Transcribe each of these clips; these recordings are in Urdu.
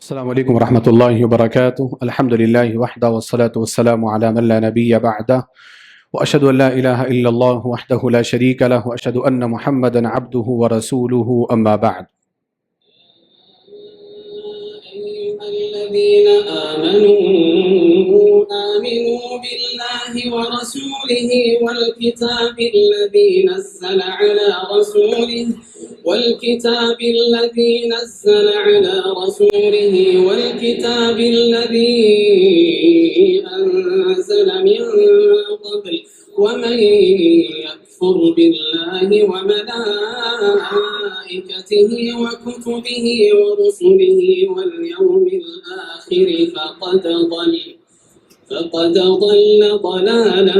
السلام علیکم ورحمۃ اللہ وبرکاتہ الحمد للہ وحدہ والصلاة والسلام علی من لا نبی بعدہ واشہد ان لا الہ الا اللہ وحدہ لا شریک لہ واشہد ان محمدا عبدہ ورسولہ اما بعد الذين آمنوا بالله ورسوله والكتاب الذي نزل على رسوله والكتاب الذي أنزل من قبل ومن يكفر بالله وملائكته وكتبه ورسله واليوم الآخر فقد ضل ضلالا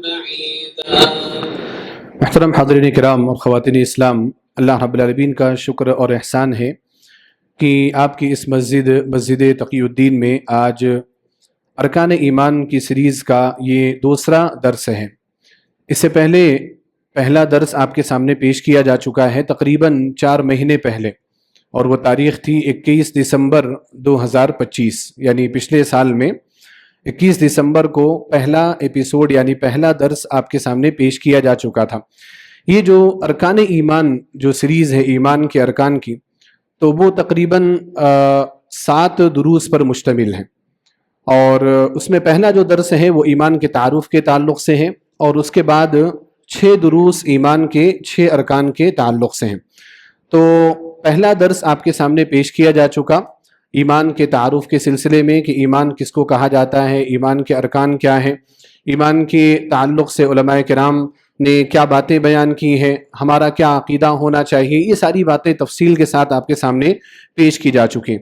بعيدا۔ محترم حاضرین کرام اور خواتین اسلام، اللہ رب العالمین کا شکر اور احسان ہے کہ آپ کی اس مسجد تقی الدین میں آج ارکان ایمان کی سیریز کا یہ دوسرا درس ہے۔ اس سے پہلے پہلا درس آپ کے سامنے پیش کیا جا چکا ہے تقریباً 4 مہینے پہلے، اور وہ تاریخ تھی 21 دسمبر 2025، یعنی پچھلے سال میں 21 دسمبر کو پہلا ایپیسوڈ یعنی پہلا درس آپ کے سامنے پیش کیا جا چکا تھا۔ یہ جو ارکان ایمان جو سیریز ہے ایمان کے ارکان کی، تو وہ تقریباً 7 دروس پر مشتمل ہے، اور اس میں پہلا جو درس ہے وہ ایمان کے تعارف کے تعلق سے ہے، اور اس کے بعد 6 دروس ایمان کے 6 ارکان کے تعلق سے ہیں۔ تو پہلا درس آپ کے سامنے پیش کیا جا چکا ایمان کے تعارف کے سلسلے میں کہ ایمان کس کو کہا جاتا ہے، ایمان کے ارکان کیا ہیں، ایمان کے تعلق سے علماء کرام نے کیا باتیں بیان کی ہیں، ہمارا کیا عقیدہ ہونا چاہیے، یہ ساری باتیں تفصیل کے ساتھ آپ کے سامنے پیش کی جا چکی۔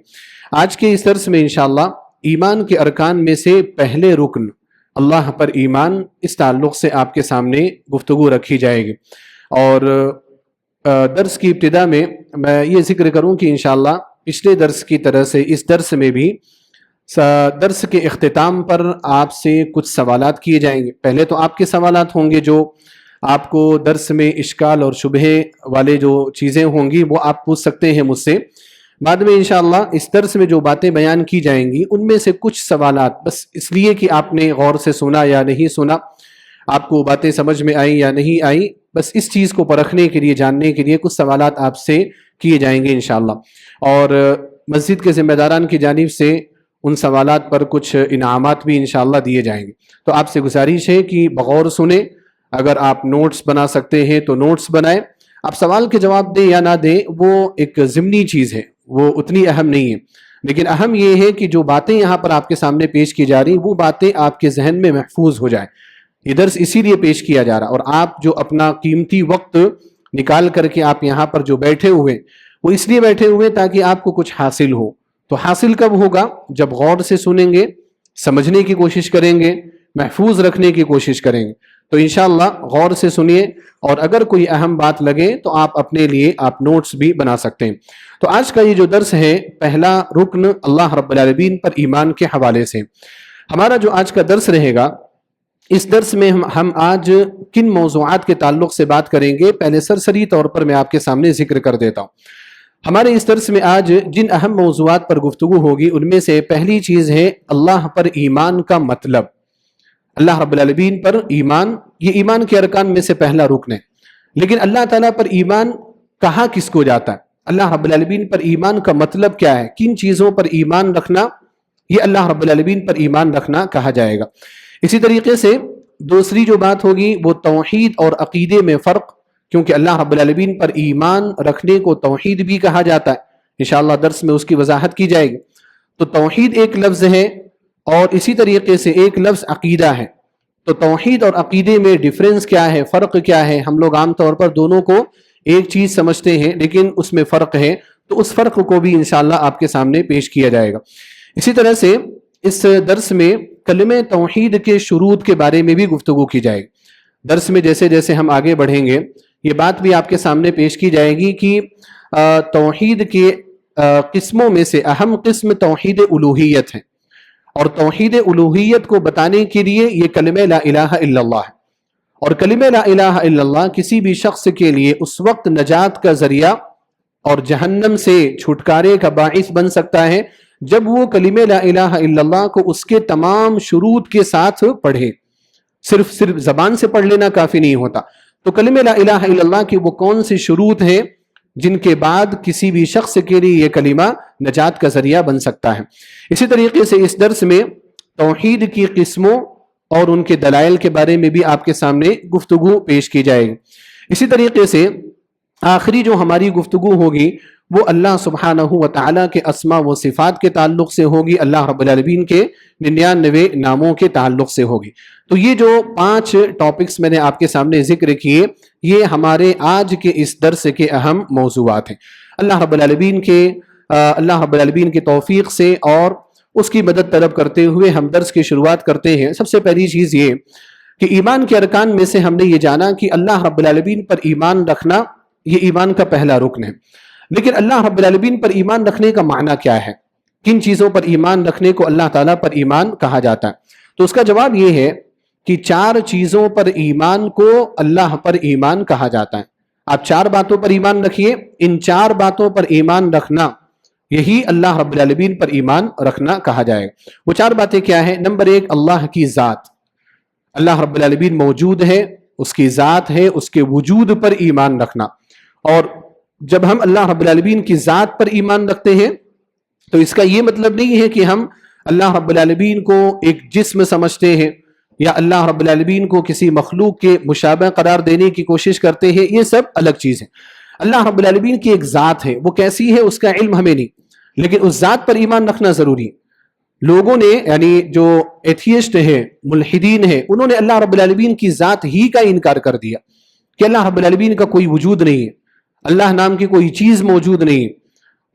آج کے اس درس میں انشاءاللہ ایمان کے ارکان میں سے پہلے رکن اللہ پر ایمان، اس تعلق سے آپ کے سامنے گفتگو رکھی جائے گی۔ اور درس کی ابتدا میں میں یہ ذکر کروں کہ انشاءاللہ پچھلے درس کی طرح سے اس درس میں بھی درس کے اختتام پر آپ سے کچھ سوالات کیے جائیں گے۔ پہلے تو آپ کے سوالات ہوں گے جو آپ کو درس میں اشکال اور شبہے والے جو چیزیں ہوں گی وہ آپ پوچھ سکتے ہیں مجھ سے۔ بعد میں انشاءاللہ اس درس میں جو باتیں بیان کی جائیں گی ان میں سے کچھ سوالات بس اس لیے کہ آپ نے غور سے سنا یا نہیں سنا، آپ کو باتیں سمجھ میں آئیں یا نہیں آئیں، بس اس چیز کو پرکھنے کے لیے، جاننے کے لیے کچھ سوالات آپ سے کیے جائیں گے انشاءاللہ، اور مسجد کے ذمہ داران کی جانب سے ان سوالات پر کچھ انعامات بھی انشاءاللہ دیے جائیں گے۔ تو آپ سے گزارش ہے کہ بغور سنیں، اگر آپ نوٹس بنا سکتے ہیں تو نوٹس بنائیں۔ آپ سوال کے جواب دیں یا نہ دیں وہ ایک ضمنی چیز ہے، وہ اتنی اہم نہیں ہے، لیکن اہم یہ ہے کہ جو باتیں یہاں پر آپ کے سامنے پیش کی جا رہی وہ باتیں آپ کے ذہن میں محفوظ ہو جائیں۔ یہ درس اسی لیے پیش کیا جا رہا، اور آپ جو اپنا قیمتی وقت نکال کر کے آپ یہاں پر جو بیٹھے ہوئے وہ اس لیے بیٹھے ہوئے تاکہ آپ کو کچھ حاصل ہو۔ تو حاصل کب ہوگا؟ جب غور سے سنیں گے، سمجھنے کی کوشش کریں گے، محفوظ رکھنے کی کوشش کریں گے۔ تو انشاءاللہ غور سے سنیے، اور اگر کوئی اہم بات لگے تو آپ اپنے لیے آپ نوٹس بھی بنا سکتے ہیں۔ تو آج کا یہ جو درس ہے پہلا رکن اللہ رب العالمین پر ایمان کے حوالے سے، ہمارا جو آج کا درس رہے گا، اس درس میں ہم آج کن موضوعات کے تعلق سے بات کریں گے، پہلے سرسری طور پر میں آپ کے سامنے ذکر کر دیتا ہوں۔ ہمارے اس درس میں آج جن اہم موضوعات پر گفتگو ہوگی ان میں سے پہلی چیز ہے اللہ پر ایمان کا مطلب۔ اللہ رب العالمین پر ایمان، یہ ایمان کے ارکان میں سے پہلا رکن ہے، لیکن اللہ تعالیٰ پر ایمان کہا کس کو جاتا ہے؟ اللہ رب العالمین پر ایمان کا مطلب کیا ہے؟ کن چیزوں پر ایمان رکھنا یہ اللہ رب العالمین پر ایمان رکھنا کہا جائے گا۔ اسی طریقے سے دوسری جو بات ہوگی وہ توحید اور عقیدے میں فرق، کیونکہ اللہ رب العالمین پر ایمان رکھنے کو توحید بھی کہا جاتا ہے، انشاءاللہ درس میں اس کی وضاحت کی جائے گی۔ تو توحید ایک لفظ ہے، اور اسی طریقے سے ایک لفظ عقیدہ ہے۔ تو توحید اور عقیدے میں ڈیفرنس کیا ہے، فرق کیا ہے؟ ہم لوگ عام طور پر دونوں کو ایک چیز سمجھتے ہیں، لیکن اس میں فرق ہے، تو اس فرق کو بھی انشاءاللہ آپ کے سامنے پیش کیا جائے گا۔ اسی طرح سے اس درس میں کلمہ توحید کے شروط کے بارے میں بھی گفتگو کی جائے گی۔ درس میں جیسے جیسے ہم آگے بڑھیں گے یہ بات بھی آپ کے سامنے پیش کی جائے گی کہ توحید کے قسموں میں سے اہم قسم توحید الوہیت ہے، اور توحید الوہیت کو بتانے کے لیے یہ کلمہ لا الہ الا اللہ ہے، اور کلمہ لا الہ الا اللہ کسی بھی شخص کے لیے اس وقت نجات کا ذریعہ اور جہنم سے چھٹکارے کا باعث بن سکتا ہے جب وہ کلمہ لا الہ الا اللہ کو اس کے تمام شروط کے ساتھ پڑھے. صرف زبان سے پڑھ لینا کافی نہیں ہوتا. تو کلمہ لا الہ الا اللہ کی وہ کون سی شروط ہیں جن کے بعد کسی بھی شخص کے لیے یہ کلمہ نجات کا ذریعہ بن سکتا ہے. اسی طریقے سے اس درس میں توحید کی قسموں اور ان کے دلائل کے بارے میں بھی آپ کے سامنے گفتگو پیش کی جائے گی. اسی طریقے سے آخری جو ہماری گفتگو ہوگی وہ اللہ سبحانہ و تعالیٰ کے اسماء و صفات کے تعلق سے ہوگی، اللہ رب العالمین کے 99 ناموں کے تعلق سے ہوگی. تو یہ جو 5 ٹاپکس میں نے آپ کے سامنے ذکر کیے یہ ہمارے آج کے اس درس کے اہم موضوعات ہیں. اللہ رب العالمین کی توفیق سے اور اس کی مدد طلب کرتے ہوئے ہم درس کی شروعات کرتے ہیں. سب سے پہلی چیز یہ کہ ایمان کے ارکان میں سے ہم نے یہ جانا کہ اللہ رب العالمین پر ایمان رکھنا یہ ایمان کا پہلا رکن ہے. لیکن اللہ رب العالمین پر ایمان رکھنے کا معنی کیا ہے؟ کن چیزوں پر ایمان رکھنے کو اللہ تعالیٰ پر ایمان کہا جاتا ہے؟ تو اس کا جواب یہ ہے کہ 4 چیزوں پر ایمان کو اللہ پر ایمان کہا جاتا ہے. آپ 4 باتوں پر ایمان رکھیے، ان 4 باتوں پر ایمان رکھنا یہی اللہ رب العالمین پر ایمان رکھنا کہا جائے. وہ 4 باتیں کیا ہیں؟ نمبر 1 اللہ کی ذات. اللہ رب العالمین موجود ہے، اس کی ذات ہے، اس کے وجود پر ایمان رکھنا. اور جب ہم اللہ رب العالمین کی ذات پر ایمان رکھتے ہیں تو اس کا یہ مطلب نہیں ہے کہ ہم اللہ رب العالمین کو ایک جسم سمجھتے ہیں یا اللہ رب العالمین کو کسی مخلوق کے مشابہ قرار دینے کی کوشش کرتے ہیں. یہ سب الگ چیز ہے. اللہ رب العالمین کی ایک ذات ہے، وہ کیسی ہے اس کا علم ہمیں نہیں، لیکن اس ذات پر ایمان رکھنا ضروری ہے. لوگوں نے یعنی جو ایتھیسٹ ہیں، ملحدین ہیں، انہوں نے اللہ رب العالمین کی ذات ہی کا انکار کر دیا کہ اللہ رب العالمین کا کوئی وجود نہیں ہے، اللہ نام کی کوئی چیز موجود نہیں.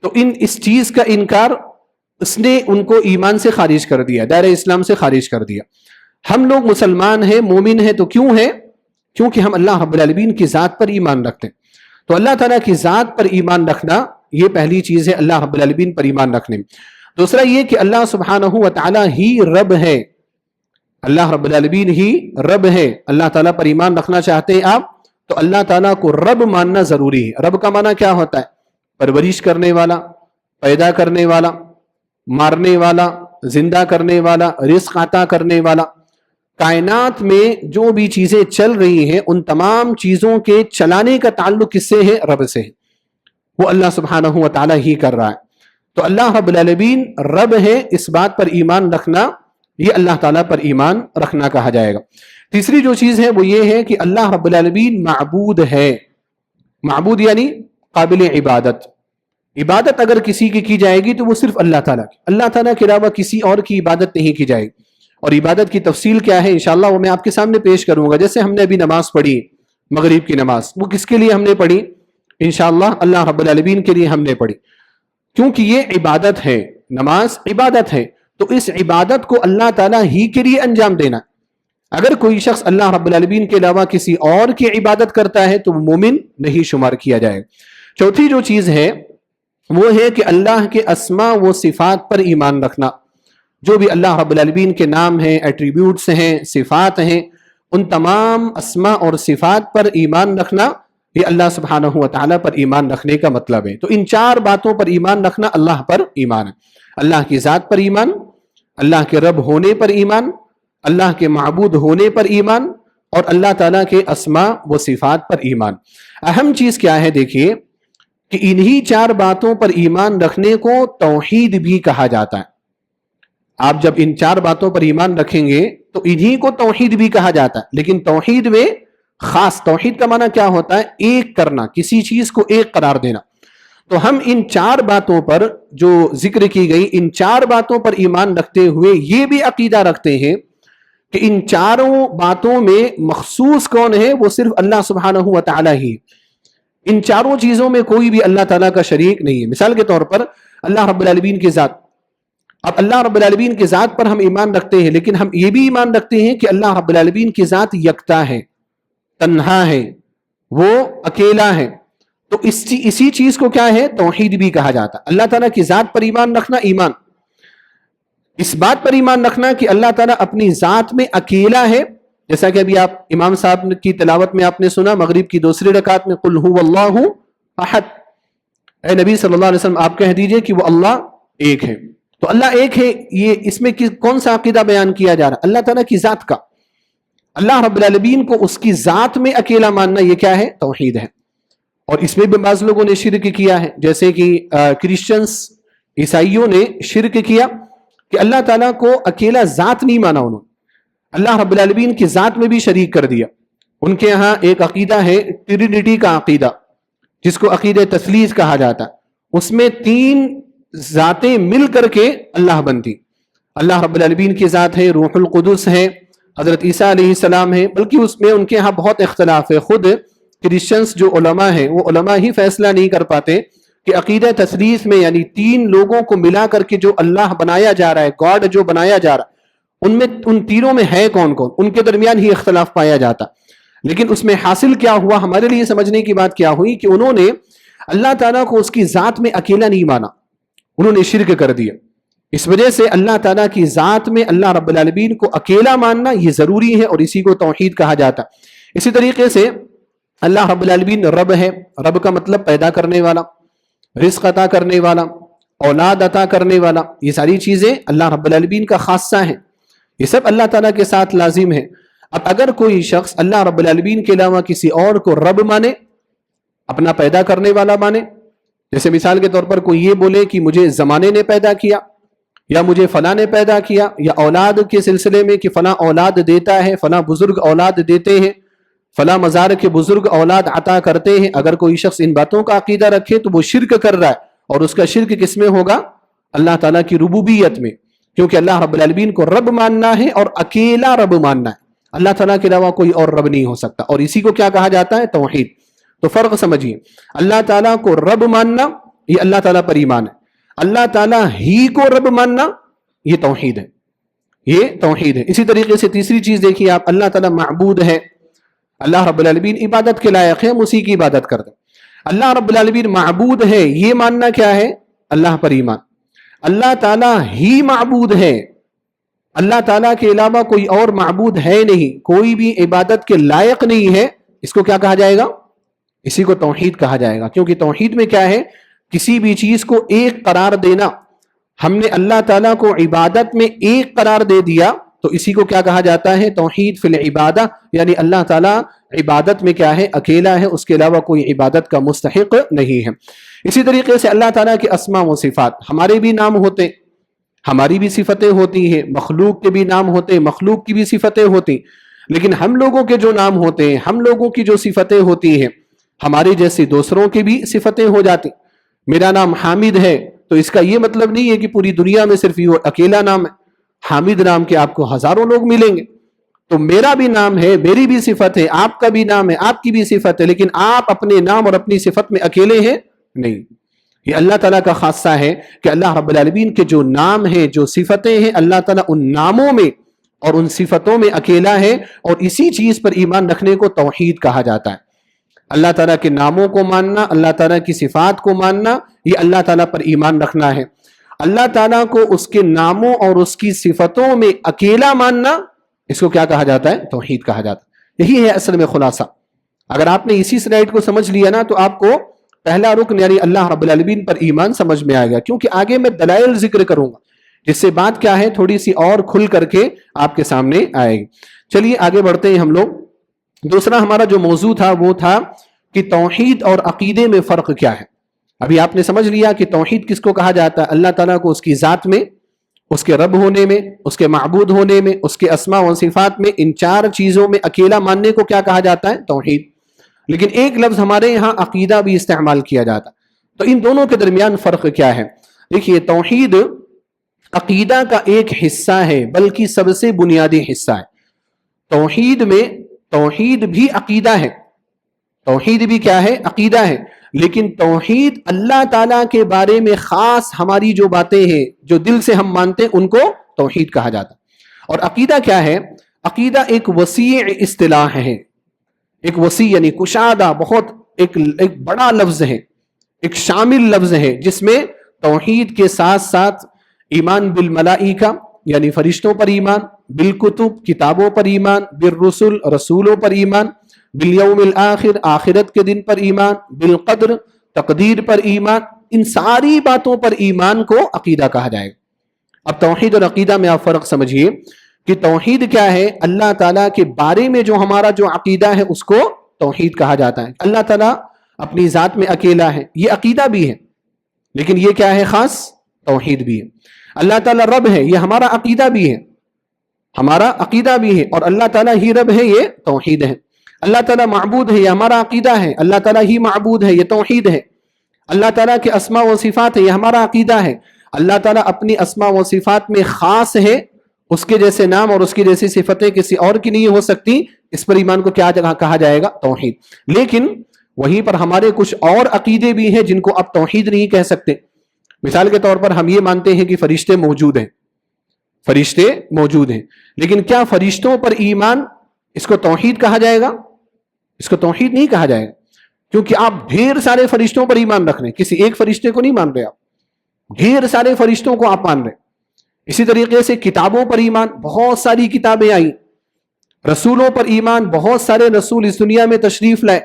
تو اس چیز کا انکار اس نے ان کو ایمان سے خارج کر دیا، دائرہ اسلام سے خارج کر دیا. ہم لوگ مسلمان ہیں، مومن ہیں، تو کیوں ہے؟ کیونکہ ہم اللہ رب العالمین کی ذات پر ایمان رکھتے ہیں. تو اللہ تعالیٰ کی ذات پر ایمان رکھنا یہ پہلی چیز ہے اللہ رب العالمین پر ایمان رکھنے. دوسرا یہ کہ اللہ سبحانہ و تعالیٰ ہی رب ہے، اللہ رب العالمین ہی رب ہے. اللہ تعالیٰ پر ایمان رکھنا چاہتے ہیں آپ تو اللہ تعالیٰ کو رب ماننا ضروری ہے. رب کا معنی کیا ہوتا ہے؟ پرورش کرنے والا، پیدا کرنے والا، مارنے والا، زندہ کرنے والا، رزق عطا کرنے والا. کائنات میں جو بھی چیزیں چل رہی ہیں ان تمام چیزوں کے چلانے کا تعلق کس سے ہے؟ رب سے ہے. وہ اللہ سبحانہ و تعالیٰ ہی کر رہا ہے. تو اللہ رب العالمین رب ہے، اس بات پر ایمان رکھنا یہ اللہ تعالیٰ پر ایمان رکھنا کہا جائے گا. تیسری جو چیز ہے وہ یہ ہے کہ اللہ رب العالمین معبود ہے. معبود یعنی قابل عبادت. عبادت اگر کسی کی جائے گی تو وہ صرف اللہ تعالیٰ کی، اللہ تعالیٰ کے علاوہ کسی اور کی عبادت نہیں کی جائے گی. اور عبادت کی تفصیل کیا ہے انشاءاللہ وہ میں آپ کے سامنے پیش کروں گا. جیسے ہم نے ابھی نماز پڑھی، مغرب کی نماز، وہ کس کے لیے ہم نے پڑھی؟ انشاءاللہ اللہ رب العالمین کے لیے ہم نے پڑھی، کیونکہ یہ عبادت ہے، نماز عبادت ہے. تو اس عبادت کو اللہ تعالیٰ ہی کے لیے انجام دینا. اگر کوئی شخص اللہ رب العالمین کے علاوہ کسی اور کی عبادت کرتا ہے تو وہ مومن نہیں شمار کیا جائے. چوتھی جو چیز ہے وہ ہے کہ اللہ کے اسماء و صفات پر ایمان رکھنا. جو بھی اللہ رب العالمین کے نام ہیں، ایٹریبیوٹس ہیں، صفات ہیں، ان تمام اسماء اور صفات پر ایمان رکھنا یہ اللہ سبحانہ و تعالیٰ پر ایمان رکھنے کا مطلب ہے. تو ان 4 باتوں پر ایمان رکھنا اللہ پر ایمان ہے. اللہ کی ذات پر ایمان، اللہ کے رب ہونے پر ایمان، اللہ کے معبود ہونے پر ایمان، اور اللہ تعالیٰ کے اسماء و صفات پر ایمان. اہم چیز کیا ہے؟ دیکھیے کہ انہی 4 باتوں پر ایمان رکھنے کو توحید بھی کہا جاتا ہے. آپ جب ان 4 باتوں پر ایمان رکھیں گے تو انہی کو توحید بھی کہا جاتا ہے. لیکن توحید میں خاص توحید کا معنی کیا ہوتا ہے؟ ایک کرنا، کسی چیز کو ایک قرار دینا. تو ہم ان 4 باتوں پر جو ذکر کی گئی ان 4 باتوں پر ایمان رکھتے ہوئے یہ بھی عقیدہ رکھتے ہیں کہ ان 4 باتوں میں مخصوص کون ہے؟ وہ صرف اللہ سبحانہ و تعالیٰ ہی. ان 4 چیزوں میں کوئی بھی اللہ تعالیٰ کا شریک نہیں ہے. مثال کے طور پر اللہ رب العالمین کی ذات. اب اللہ رب العالمین کی ذات پر ہم ایمان رکھتے ہیں، لیکن ہم یہ بھی ایمان رکھتے ہیں کہ اللہ رب العالمین کی ذات یکتا ہے، تنہا ہے، وہ اکیلا ہے. تو اسی چیز کو کیا ہے؟ توحید بھی کہا جاتا. اللہ تعالیٰ کی ذات پر ایمان رکھنا ایمان، اس بات پر ایمان رکھنا کہ اللہ تعالیٰ اپنی ذات میں اکیلا ہے. جیسا کہ ابھی آپ امام صاحب کی تلاوت میں آپ نے سنا مغرب کی دوسری رکعت میں قل هو اللہ احد، اے نبی صلی اللہ علیہ وسلم آپ کہہ دیجئے کہ وہ اللہ ایک ہے. تو اللہ ایک ہے، یہ اس میں کون سا عقیدہ بیان کیا جا رہا ہے؟ اللہ تعالیٰ کی ذات کا. اللہ رب العالمین کو اس کی ذات میں اکیلا ماننا، یہ کیا ہے؟ توحید ہے. اور اس میں بھی بعض لوگوں نے شرک کیا ہے، جیسے کہ کرسچنز، عیسائیوں نے شرک کیا کہ اللہ تعالیٰ کو اکیلا ذات نہیں مانا، انہوں نے اللہ رب العالمین کی ذات میں بھی شریک کر دیا. ان کے ہاں ایک عقیدہ ہے ٹرینٹی کا عقیدہ، جس کو عقیدہ تثلیث کہا جاتا ہے. اس میں 3 ذاتیں مل کر کے اللہ بنتی. اللہ رب العالمین کی ذات ہے، روح القدس ہے، حضرت عیسیٰ علیہ السلام ہے. بلکہ اس میں ان کے ہاں بہت اختلاف ہے. خود کرسچنز جو علماء ہیں وہ علماء ہی فیصلہ نہیں کر پاتے کہ عقیدہ تثلیث میں یعنی 3 لوگوں کو ملا کر کے جو اللہ بنایا جا رہا ہے، گاڈ جو بنایا جا رہا ہے، ان تینوں میں ہے کون کون، ان کے درمیان ہی اختلاف پایا جاتا. لیکن اس میں حاصل کیا ہوا، ہمارے لیے سمجھنے کی بات کیا ہوئی کہ انہوں نے اللہ تعالیٰ کو اس کی ذات میں اکیلا نہیں مانا، انہوں نے شرک کر دیا. اس وجہ سے اللہ تعالیٰ کی ذات میں اللہ رب العالمین کو اکیلا ماننا یہ ضروری ہے، اور اسی کو توحید کہا جاتا. اسی طریقے سے اللہ رب العالمین رب ہے. رب کا مطلب پیدا کرنے والا، رزق عطا کرنے والا، اولاد عطا کرنے والا. یہ ساری چیزیں اللہ رب العالمین کا خاصہ ہیں، یہ سب اللہ تعالیٰ کے ساتھ لازم ہے. اب اگر کوئی شخص اللہ رب العالمین کے علاوہ کسی اور کو رب مانے، اپنا پیدا کرنے والا مانے، جیسے مثال کے طور پر کوئی یہ بولے کہ مجھے زمانے نے پیدا کیا، یا مجھے فلاں نے پیدا کیا، یا اولاد کے سلسلے میں کہ فلاں اولاد دیتا ہے، فلاں بزرگ اولاد دیتے ہیں، فلاں مزار کے بزرگ اولاد عطا کرتے ہیں. اگر کوئی شخص ان باتوں کا عقیدہ رکھے تو وہ شرک کر رہا ہے. اور اس کا شرک کس میں ہوگا؟ اللہ تعالیٰ کی ربوبیت میں، کیونکہ اللہ رب العالمین کو رب ماننا ہے اور اکیلا رب ماننا ہے. اللہ تعالیٰ کے علاوہ کوئی اور رب نہیں ہو سکتا. اور اسی کو کیا کہا جاتا ہے؟ توحید. تو فرق سمجھیے، اللہ تعالیٰ کو رب ماننا یہ اللہ تعالیٰ پر ایمان ہے، اللہ تعالیٰ ہی کو رب ماننا یہ توحید ہے، یہ توحید ہے. اسی طریقے سے تیسری چیز دیکھیے آپ، اللہ تعالیٰ معبود ہے، اللہ رب العالمین عبادت کے لائق ہے، ہم اسی کی عبادت کرتے ہیں. اللہ رب العالمین معبود ہے، یہ ماننا کیا ہے؟ اللہ پر ایمان. اللہ تعالیٰ ہی معبود ہے، اللہ تعالیٰ کے علاوہ کوئی اور معبود ہے نہیں، کوئی بھی عبادت کے لائق نہیں ہے. اس کو کیا کہا جائے گا؟ اسی کو توحید کہا جائے گا. کیونکہ توحید میں کیا ہے؟ کسی بھی چیز کو ایک قرار دینا. ہم نے اللہ تعالیٰ کو عبادت میں ایک قرار دے دیا تو اسی کو کیا کہا جاتا ہے؟ توحید فی العبادہ. یعنی اللہ تعالیٰ عبادت میں کیا ہے؟ اکیلا ہے، اس کے علاوہ کوئی عبادت کا مستحق نہیں ہے. اسی طریقے سے اللہ تعالیٰ کے اسماء و صفات، ہمارے بھی نام ہوتے، ہماری بھی صفتیں ہوتی ہیں، مخلوق کے بھی نام ہوتے، مخلوق کی بھی صفتیں ہوتی. لیکن ہم لوگوں کے جو نام ہوتے ہیں، ہم لوگوں کی جو صفتیں ہوتی ہیں، ہمارے جیسے دوسروں کی بھی صفتیں ہو جاتی. میرا نام حامد ہے تو اس کا یہ مطلب نہیں ہے کہ پوری دنیا میں صرف یہ اکیلا نام ہے. حامد نام کے آپ کو ہزاروں لوگ ملیں گے. تو میرا بھی نام ہے، میری بھی صفت ہے، آپ کا بھی نام ہے، آپ کی بھی صفت ہے، لیکن آپ اپنے نام اور اپنی صفت میں اکیلے ہیں نہیں. یہ اللہ تعالیٰ کا خاصہ ہے کہ اللہ رب العالمین کے جو نام ہیں، جو صفتیں ہیں، اللہ تعالیٰ ان ناموں میں اور ان صفتوں میں اکیلا ہے. اور اسی چیز پر ایمان رکھنے کو توحید کہا جاتا ہے. اللہ تعالیٰ کے ناموں کو ماننا، اللہ تعالیٰ کی صفات کو ماننا، یہ اللہ تعالیٰ پر ایمان رکھنا ہے. اللہ تعالیٰ کو اس کے ناموں اور اس کی صفتوں میں اکیلا ماننا، اس کو کیا کہا جاتا ہے؟ توحید کہا جاتا ہے. یہی ہے اصل میں خلاصہ. اگر آپ نے اسی سلائیڈ کو سمجھ لیا نا تو آپ کو پہلا رکن یعنی اللہ رب العالمین پر ایمان سمجھ میں آئے گا. کیونکہ آگے میں دلائل ذکر کروں گا جس سے بات کیا ہے تھوڑی سی اور کھل کر کے آپ کے سامنے آئے گی. چلیے آگے بڑھتے ہیں ہم لوگ. دوسرا ہمارا جو موضوع تھا وہ تھا کہ توحید اور عقیدے میں فرق کیا ہے. ابھی آپ نے سمجھ لیا کہ توحید کس کو کہا جاتا ہے؟ اللہ تعالیٰ کو اس کی ذات میں، اس کے رب ہونے میں، اس کے معبود ہونے میں، اس کے اسماء و صفات میں، ان 4 چیزوں میں اکیلا ماننے کو کیا کہا جاتا ہے؟ توحید. لیکن ایک لفظ ہمارے یہاں عقیدہ بھی استعمال کیا جاتا. تو ان دونوں کے درمیان فرق کیا ہے؟ دیکھیے، توحید عقیدہ کا ایک حصہ ہے، بلکہ سب سے بنیادی حصہ ہے. توحید میں توحید بھی عقیدہ ہے، توحید بھی کیا ہے؟ عقیدہ ہے. لیکن توحید اللہ تعالیٰ کے بارے میں خاص ہماری جو باتیں ہیں جو دل سے ہم مانتے ہیں ان کو توحید کہا جاتا. اور عقیدہ کیا ہے؟ عقیدہ ایک وسیع اصطلاح ہے، ایک وسیع یعنی کشادہ، بہت ایک بڑا لفظ ہے، ایک شامل لفظ ہے، جس میں توحید کے ساتھ ساتھ ایمان بالملائکہ یعنی فرشتوں پر ایمان، بالکتب کتابوں پر ایمان، بالرسل رسولوں پر ایمان، بالیوم الآخر آخرت کے دن پر ایمان، بالقدر تقدیر پر ایمان، ان ساری باتوں پر ایمان کو عقیدہ کہا جائے گا۔ اب توحید اور عقیدہ میں آپ فرق سمجھیے کہ توحید کیا ہے؟ اللہ تعالیٰ کے بارے میں جو ہمارا جو عقیدہ ہے اس کو توحید کہا جاتا ہے۔ اللہ تعالیٰ اپنی ذات میں اکیلا ہے، یہ عقیدہ بھی ہے، لیکن یہ کیا ہے؟ خاص توحید بھی ہے۔ اللہ تعالیٰ رب ہے، یہ ہمارا عقیدہ بھی ہے، ہمارا عقیدہ بھی ہے، اور اللہ تعالیٰ ہی رب ہے، یہ توحید ہے۔ اللہ تعالیٰ معبود ہے، یہ ہمارا عقیدہ ہے، اللہ تعالیٰ ہی معبود ہے، یہ توحید ہے۔ اللہ تعالیٰ کے اسماء و صفات ہے، یہ ہمارا عقیدہ ہے۔ اللہ تعالیٰ اپنی اسماء و صفات میں خاص ہے، اس کے جیسے نام اور اس کی جیسی صفتیں کسی اور کی نہیں ہو سکتی، اس پر ایمان کو کیا کہا جائے گا؟ توحید۔ لیکن وہیں پر ہمارے کچھ اور عقیدے بھی ہیں جن کو آپ توحید نہیں کہہ سکتے۔ مثال کے طور پر ہم یہ مانتے ہیں کہ فرشتے موجود ہیں، فرشتے موجود ہیں، لیکن کیا فرشتوں پر ایمان اس کو توحید کہا جائے گا؟ اس کو توحید نہیں کہا جائے گا، کیونکہ آپ ڈھیر سارے فرشتوں پر ایمان رکھ رہے ہیں، کسی ایک فرشتے کو نہیں مان رہے، آپ ڈھیر سارے فرشتوں کو آپ مان رہے۔ اسی طریقے سے کتابوں پر ایمان، بہت ساری کتابیں آئیں، رسولوں پر ایمان، بہت سارے رسول اس دنیا میں تشریف لائے،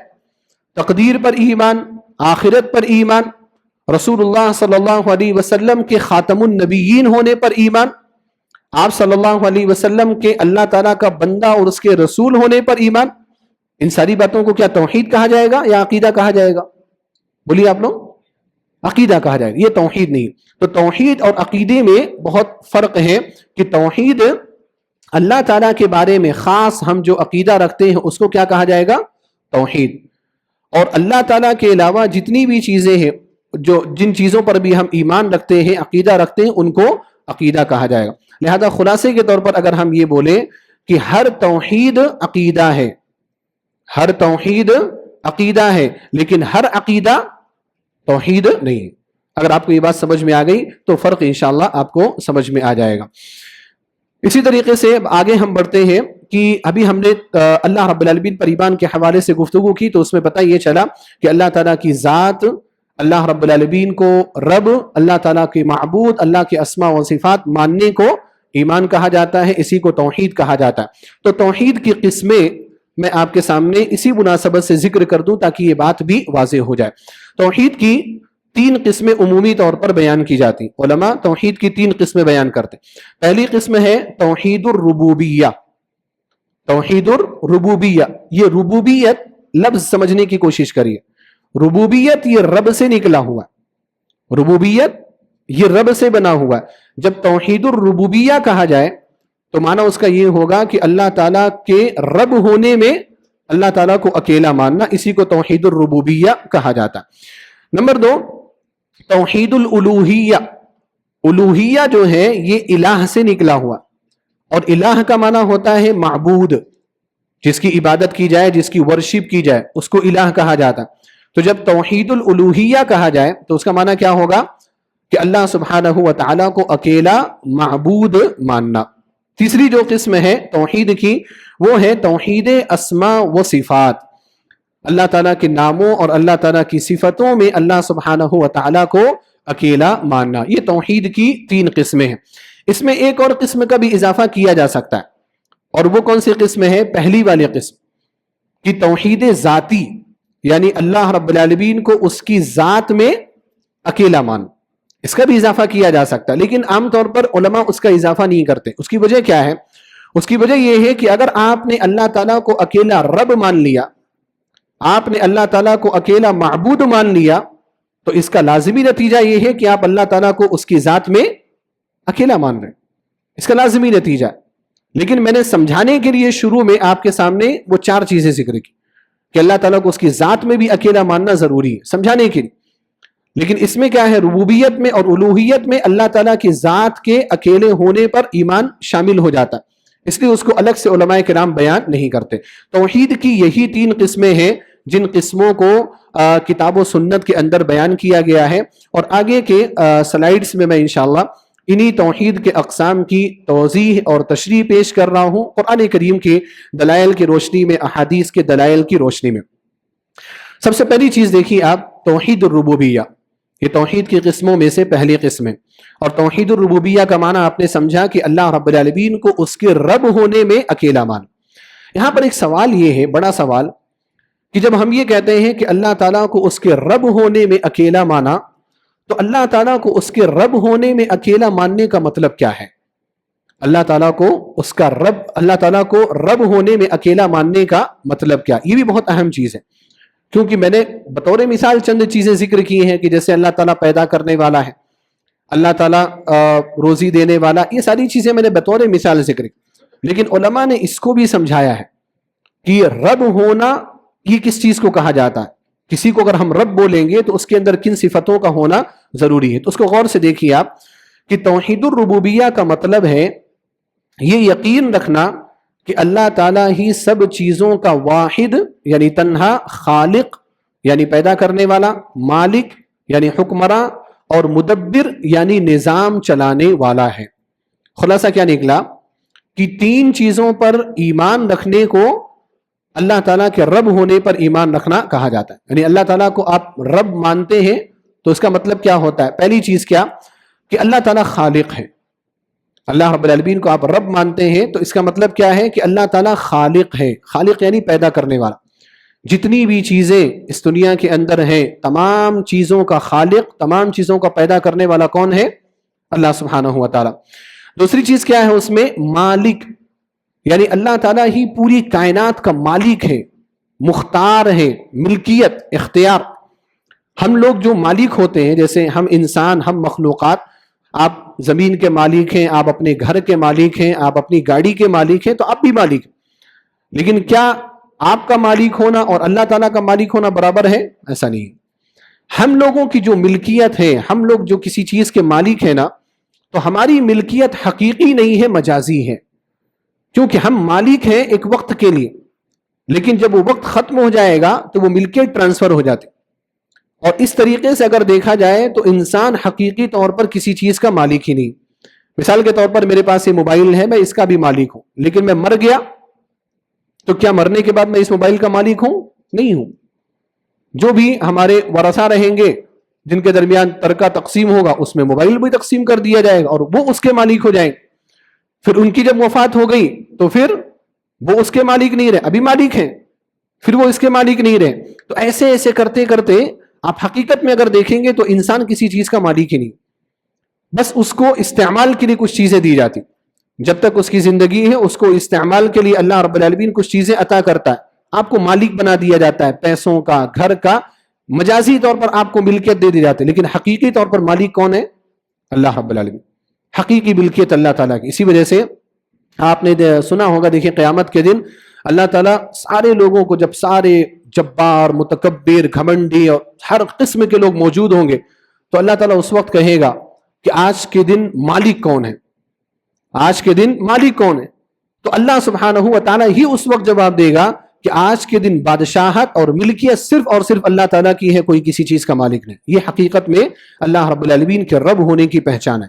تقدیر پر ایمان، آخرت پر ایمان، رسول اللہ صلی اللہ علیہ وسلم کے خاتم النبیین ہونے پر ایمان، آپ صلی اللہ علیہ وسلم کے اللہ تعالیٰ کا بندہ اور اس کے رسول ہونے پر ایمان۔ ان ساری باتوں کو کیا توحید کہا جائے گا یا عقیدہ کہا جائے گا؟ بولیے آپ لوگ، عقیدہ کہا جائے گا، یہ توحید نہیں۔ تو توحید اور عقیدے میں بہت فرق ہے کہ توحید اللہ تعالیٰ کے بارے میں خاص ہم جو عقیدہ رکھتے ہیں اس کو کیا کہا جائے گا؟ توحید۔ اور اللہ تعالیٰ کے علاوہ جتنی بھی چیزیں ہیں، جن چیزوں پر بھی ہم ایمان رکھتے ہیں، عقیدہ رکھتے ہیں، ان کو عقیدہ کہا جائے گا۔ لہذا خلاصے کے طور پر اگر ہم یہ بولیں کہ ہر توحید عقیدہ ہے، ہر توحید عقیدہ ہے، لیکن ہر عقیدہ توحید نہیں ہے۔ اگر آپ کو یہ بات سمجھ میں آ گئی تو فرق انشاءاللہ آپ کو سمجھ میں آ جائے گا۔ اسی طریقے سے آگے ہم بڑھتے ہیں کہ ابھی ہم نے اللہ رب العالمین پر ایمان کے حوالے سے گفتگو کی، تو اس میں پتہ یہ چلا کہ اللہ تعالیٰ کی ذات، اللہ رب العالمین کو رب، اللہ تعالیٰ کے معبود، اللہ کے اسماء و صفات ماننے کو ایمان کہا جاتا ہے، اسی کو توحید کہا جاتا ہے۔ تو توحید کی قسمیں میں آپ کے سامنے اسی مناسبت سے ذکر کر دوں تاکہ یہ بات بھی واضح ہو جائے۔ توحید کی 3 قسمیں عمومی طور پر بیان کی جاتی، علماء توحید کی 3 قسمیں بیان کرتے۔ پہلی قسم ہے توحید الربوبیہ۔ توحید الربوبیہ، یہ ربوبیت لفظ سمجھنے کی کوشش کریے۔ ربوبیت یہ رب سے نکلا ہوا، ربوبیت یہ رب سے بنا ہوا ہے۔ جب توحید الربوبیہ کہا جائے تو معنی اس کا یہ ہوگا کہ اللہ تعالیٰ کے رب ہونے میں اللہ تعالیٰ کو اکیلا ماننا، اسی کو توحید الربوبیہ کہا جاتا۔ نمبر 2 توحید الالوہیہ۔ الوہیہ جو ہے یہ الہ سے نکلا ہوا، اور الہ کا معنی ہوتا ہے معبود، جس کی عبادت کی جائے، جس کی ورشپ کی جائے، اس کو الہ کہا جاتا۔ تو جب توحید الالوہیہ کہا جائے تو اس کا معنی کیا ہوگا کہ اللہ سبحانہ و تعالیٰ کو اکیلا معبود ماننا۔ تیسری جو قسم ہے توحید کی وہ ہے توحید اسماء و صفات۔ اللہ تعالیٰ کے ناموں اور اللہ تعالیٰ کی صفتوں میں اللہ سبحانہ و تعالیٰ کو اکیلا ماننا، یہ توحید کی 3 قسمیں ہیں۔ اس میں ایک اور قسم کا بھی اضافہ کیا جا سکتا ہے، اور وہ کون سی قسم ہے؟ پہلی والی قسم کہ توحید ذاتی، یعنی اللہ رب العالمین کو اس کی ذات میں اکیلا مان، اس کا بھی اضافہ کیا جا سکتا ہے، لیکن عام طور پر علماء اس کا اضافہ نہیں کرتے۔ اس کی وجہ کیا ہے؟ اس کی وجہ یہ ہے کہ اگر آپ نے اللہ تعالیٰ کو اکیلا رب مان لیا، آپ نے اللہ تعالیٰ کو اکیلا معبود مان لیا، تو اس کا لازمی نتیجہ یہ ہے کہ آپ اللہ تعالیٰ کو اس کی ذات میں اکیلا مان رہے ہیں، اس کا لازمی نتیجہ۔ لیکن میں نے سمجھانے کے لیے شروع میں آپ کے سامنے وہ 4 چیزیں ذکر کی کہ اللہ تعالیٰ کو اس کی ذات میں بھی اکیلا ماننا ضروری ہے، سمجھانے کے لیے۔ لیکن اس میں کیا ہے؟ ربوبیت میں اور الوہیت میں اللہ تعالیٰ کی ذات کے اکیلے ہونے پر ایمان شامل ہو جاتا ہے، اس لیے اس کو الگ سے علماء کرام بیان نہیں کرتے۔ توحید کی یہی 3 قسمیں ہیں جن قسموں کو کتاب و سنت کے اندر بیان کیا گیا ہے، اور آگے کے سلائیڈز میں میں انشاءاللہ انہی توحید کے اقسام کی توضیح اور تشریح پیش کر رہا ہوں، قرآن کریم کے دلائل کی روشنی میں، احادیث کے دلائل کی روشنی میں۔ سب سے پہلی چیز دیکھیے آپ، توحید الربوبیہ، یہ توحید کی قسموں میں سے پہلی قسم ہے۔ اور توحید الربوبیہ کا معنی آپ نے سمجھا کہ اللہ رب العالمین کو اس کے رب ہونے میں اکیلا مان۔ یہاں پر ایک سوال یہ ہے، بڑا سوال، کہ جب ہم یہ کہتے ہیں کہ اللہ تعالیٰ کو اس کے رب ہونے میں اکیلا مانا، تو اللہ تعالیٰ کو اس کے رب ہونے میں اکیلا ماننے کا مطلب کیا ہے؟ اللہ تعالیٰ کو اس کا رب، اللہ تعالیٰ کو رب ہونے میں اکیلا ماننے کا مطلب کیا؟ یہ بھی بہت اہم چیز ہے، کیونکہ میں نے بطور مثال چند چیزیں ذکر کی ہیں کہ جیسے اللہ تعالیٰ پیدا کرنے والا ہے، اللہ تعالیٰ روزی دینے والا، یہ ساری چیزیں میں نے بطور مثال ذکر کی، لیکن علماء نے اس کو بھی سمجھایا ہے کہ رب ہونا یہ کس چیز کو کہا جاتا ہے۔ کسی کو اگر ہم رب بولیں گے تو اس کے اندر کن صفتوں کا ہونا ضروری ہے، تو اس کو غور سے دیکھیے آپ کہ توحید الربوبیہ کا مطلب ہے یہ یقین رکھنا کہ اللہ تعالیٰ ہی سب چیزوں کا واحد یعنی تنہا، خالق یعنی پیدا کرنے والا، مالک یعنی حکمراں، اور مدبر یعنی نظام چلانے والا ہے۔ خلاصہ کیا نکلا کہ تین چیزوں پر ایمان رکھنے کو اللہ تعالیٰ کے رب ہونے پر ایمان رکھنا کہا جاتا ہے۔ یعنی اللہ تعالیٰ کو آپ رب مانتے ہیں تو اس کا مطلب کیا ہوتا ہے؟ پہلی چیز کیا کہ اللہ تعالیٰ خالق ہے۔ اللہ رب العالمین کو آپ رب مانتے ہیں تو اس کا مطلب کیا ہے کہ اللہ تعالیٰ خالق ہے۔ خالق یعنی پیدا کرنے والا، جتنی بھی چیزیں اس دنیا کے اندر ہیں تمام چیزوں کا خالق، تمام چیزوں کا پیدا کرنے والا کون ہے؟ اللہ سبحانہ و تعالیٰ۔ دوسری چیز کیا ہے اس میں؟ مالک، یعنی اللہ تعالیٰ ہی پوری کائنات کا مالک ہے، مختار ہے، ملکیت، اختیار۔ ہم لوگ جو مالک ہوتے ہیں، جیسے ہم انسان، ہم مخلوقات، آپ زمین کے مالک ہیں، آپ اپنے گھر کے مالک ہیں، آپ اپنی گاڑی کے مالک ہیں، تو آپ بھی مالک ہیں، لیکن کیا آپ کا مالک ہونا اور اللہ تعالیٰ کا مالک ہونا برابر ہے؟ ایسا نہیں ہے۔ ہم لوگوں کی جو ملکیت ہے، ہم لوگ جو کسی چیز کے مالک ہیں نا، تو ہماری ملکیت حقیقی نہیں ہے، مجازی ہے، کیونکہ ہم مالک ہیں ایک وقت کے لیے، لیکن جب وہ وقت ختم ہو جائے گا تو وہ ملکیت ٹرانسفر ہو جاتی۔ اور اس طریقے سے اگر دیکھا جائے تو انسان حقیقی طور پر کسی چیز کا مالک ہی نہیں۔ مثال کے طور پر میرے پاس یہ موبائل ہے، میں اس کا بھی مالک ہوں، لیکن میں مر گیا تو کیا مرنے کے بعد میں اس موبائل کا مالک ہوں؟ نہیں ہوں۔ جو بھی ہمارے ورثہ رہیں گے جن کے درمیان ترکہ تقسیم ہوگا، اس میں موبائل بھی تقسیم کر دیا جائے گا اور وہ اس کے مالک ہو جائیں۔ پھر ان کی جب وفات ہو گئی تو پھر وہ اس کے مالک نہیں رہے، ابھی مالک ہیں، پھر وہ اس کے مالک نہیں رہے۔ تو ایسے ایسے کرتے کرتے آپ حقیقت میں اگر دیکھیں گے تو انسان کسی چیز کا مالک ہی نہیں، بس اس کو استعمال کے لیے کچھ چیزیں دی جاتی۔ جب تک اس کی زندگی ہے اس کو استعمال کے لیے اللہ رب العالمین کچھ چیزیں عطا کرتا ہے، آپ کو مالک بنا دیا جاتا ہے، پیسوں کا، گھر کا، مجازی طور پر آپ کو ملکیت دے دی جاتی ہے، لیکن حقیقی طور پر مالک کون ہے؟ اللہ رب العالمین۔ حقیقی ملکیت اللہ تعالیٰ کی۔ اسی وجہ سے آپ نے سنا ہوگا، دیکھیں قیامت کے دن اللہ تعالیٰ سارے لوگوں کو، جب سارے جبار، متکبر، گھمنڈی اور ہر قسم کے لوگ موجود ہوں گے، تو اللہ تعالیٰ اس وقت کہے گا کہ آج کے دن مالک کون ہے؟ آج کے دن مالک کون ہے؟ تو اللہ سبحانہ و تعالیٰ ہی اس وقت جواب دے گا کہ آج کے دن بادشاہت اور ملکیت صرف اور صرف اللہ تعالیٰ کی ہے، کوئی کسی چیز کا مالک نہیں۔ یہ حقیقت میں اللہ رب العالمین کے رب ہونے کی پہچان ہے۔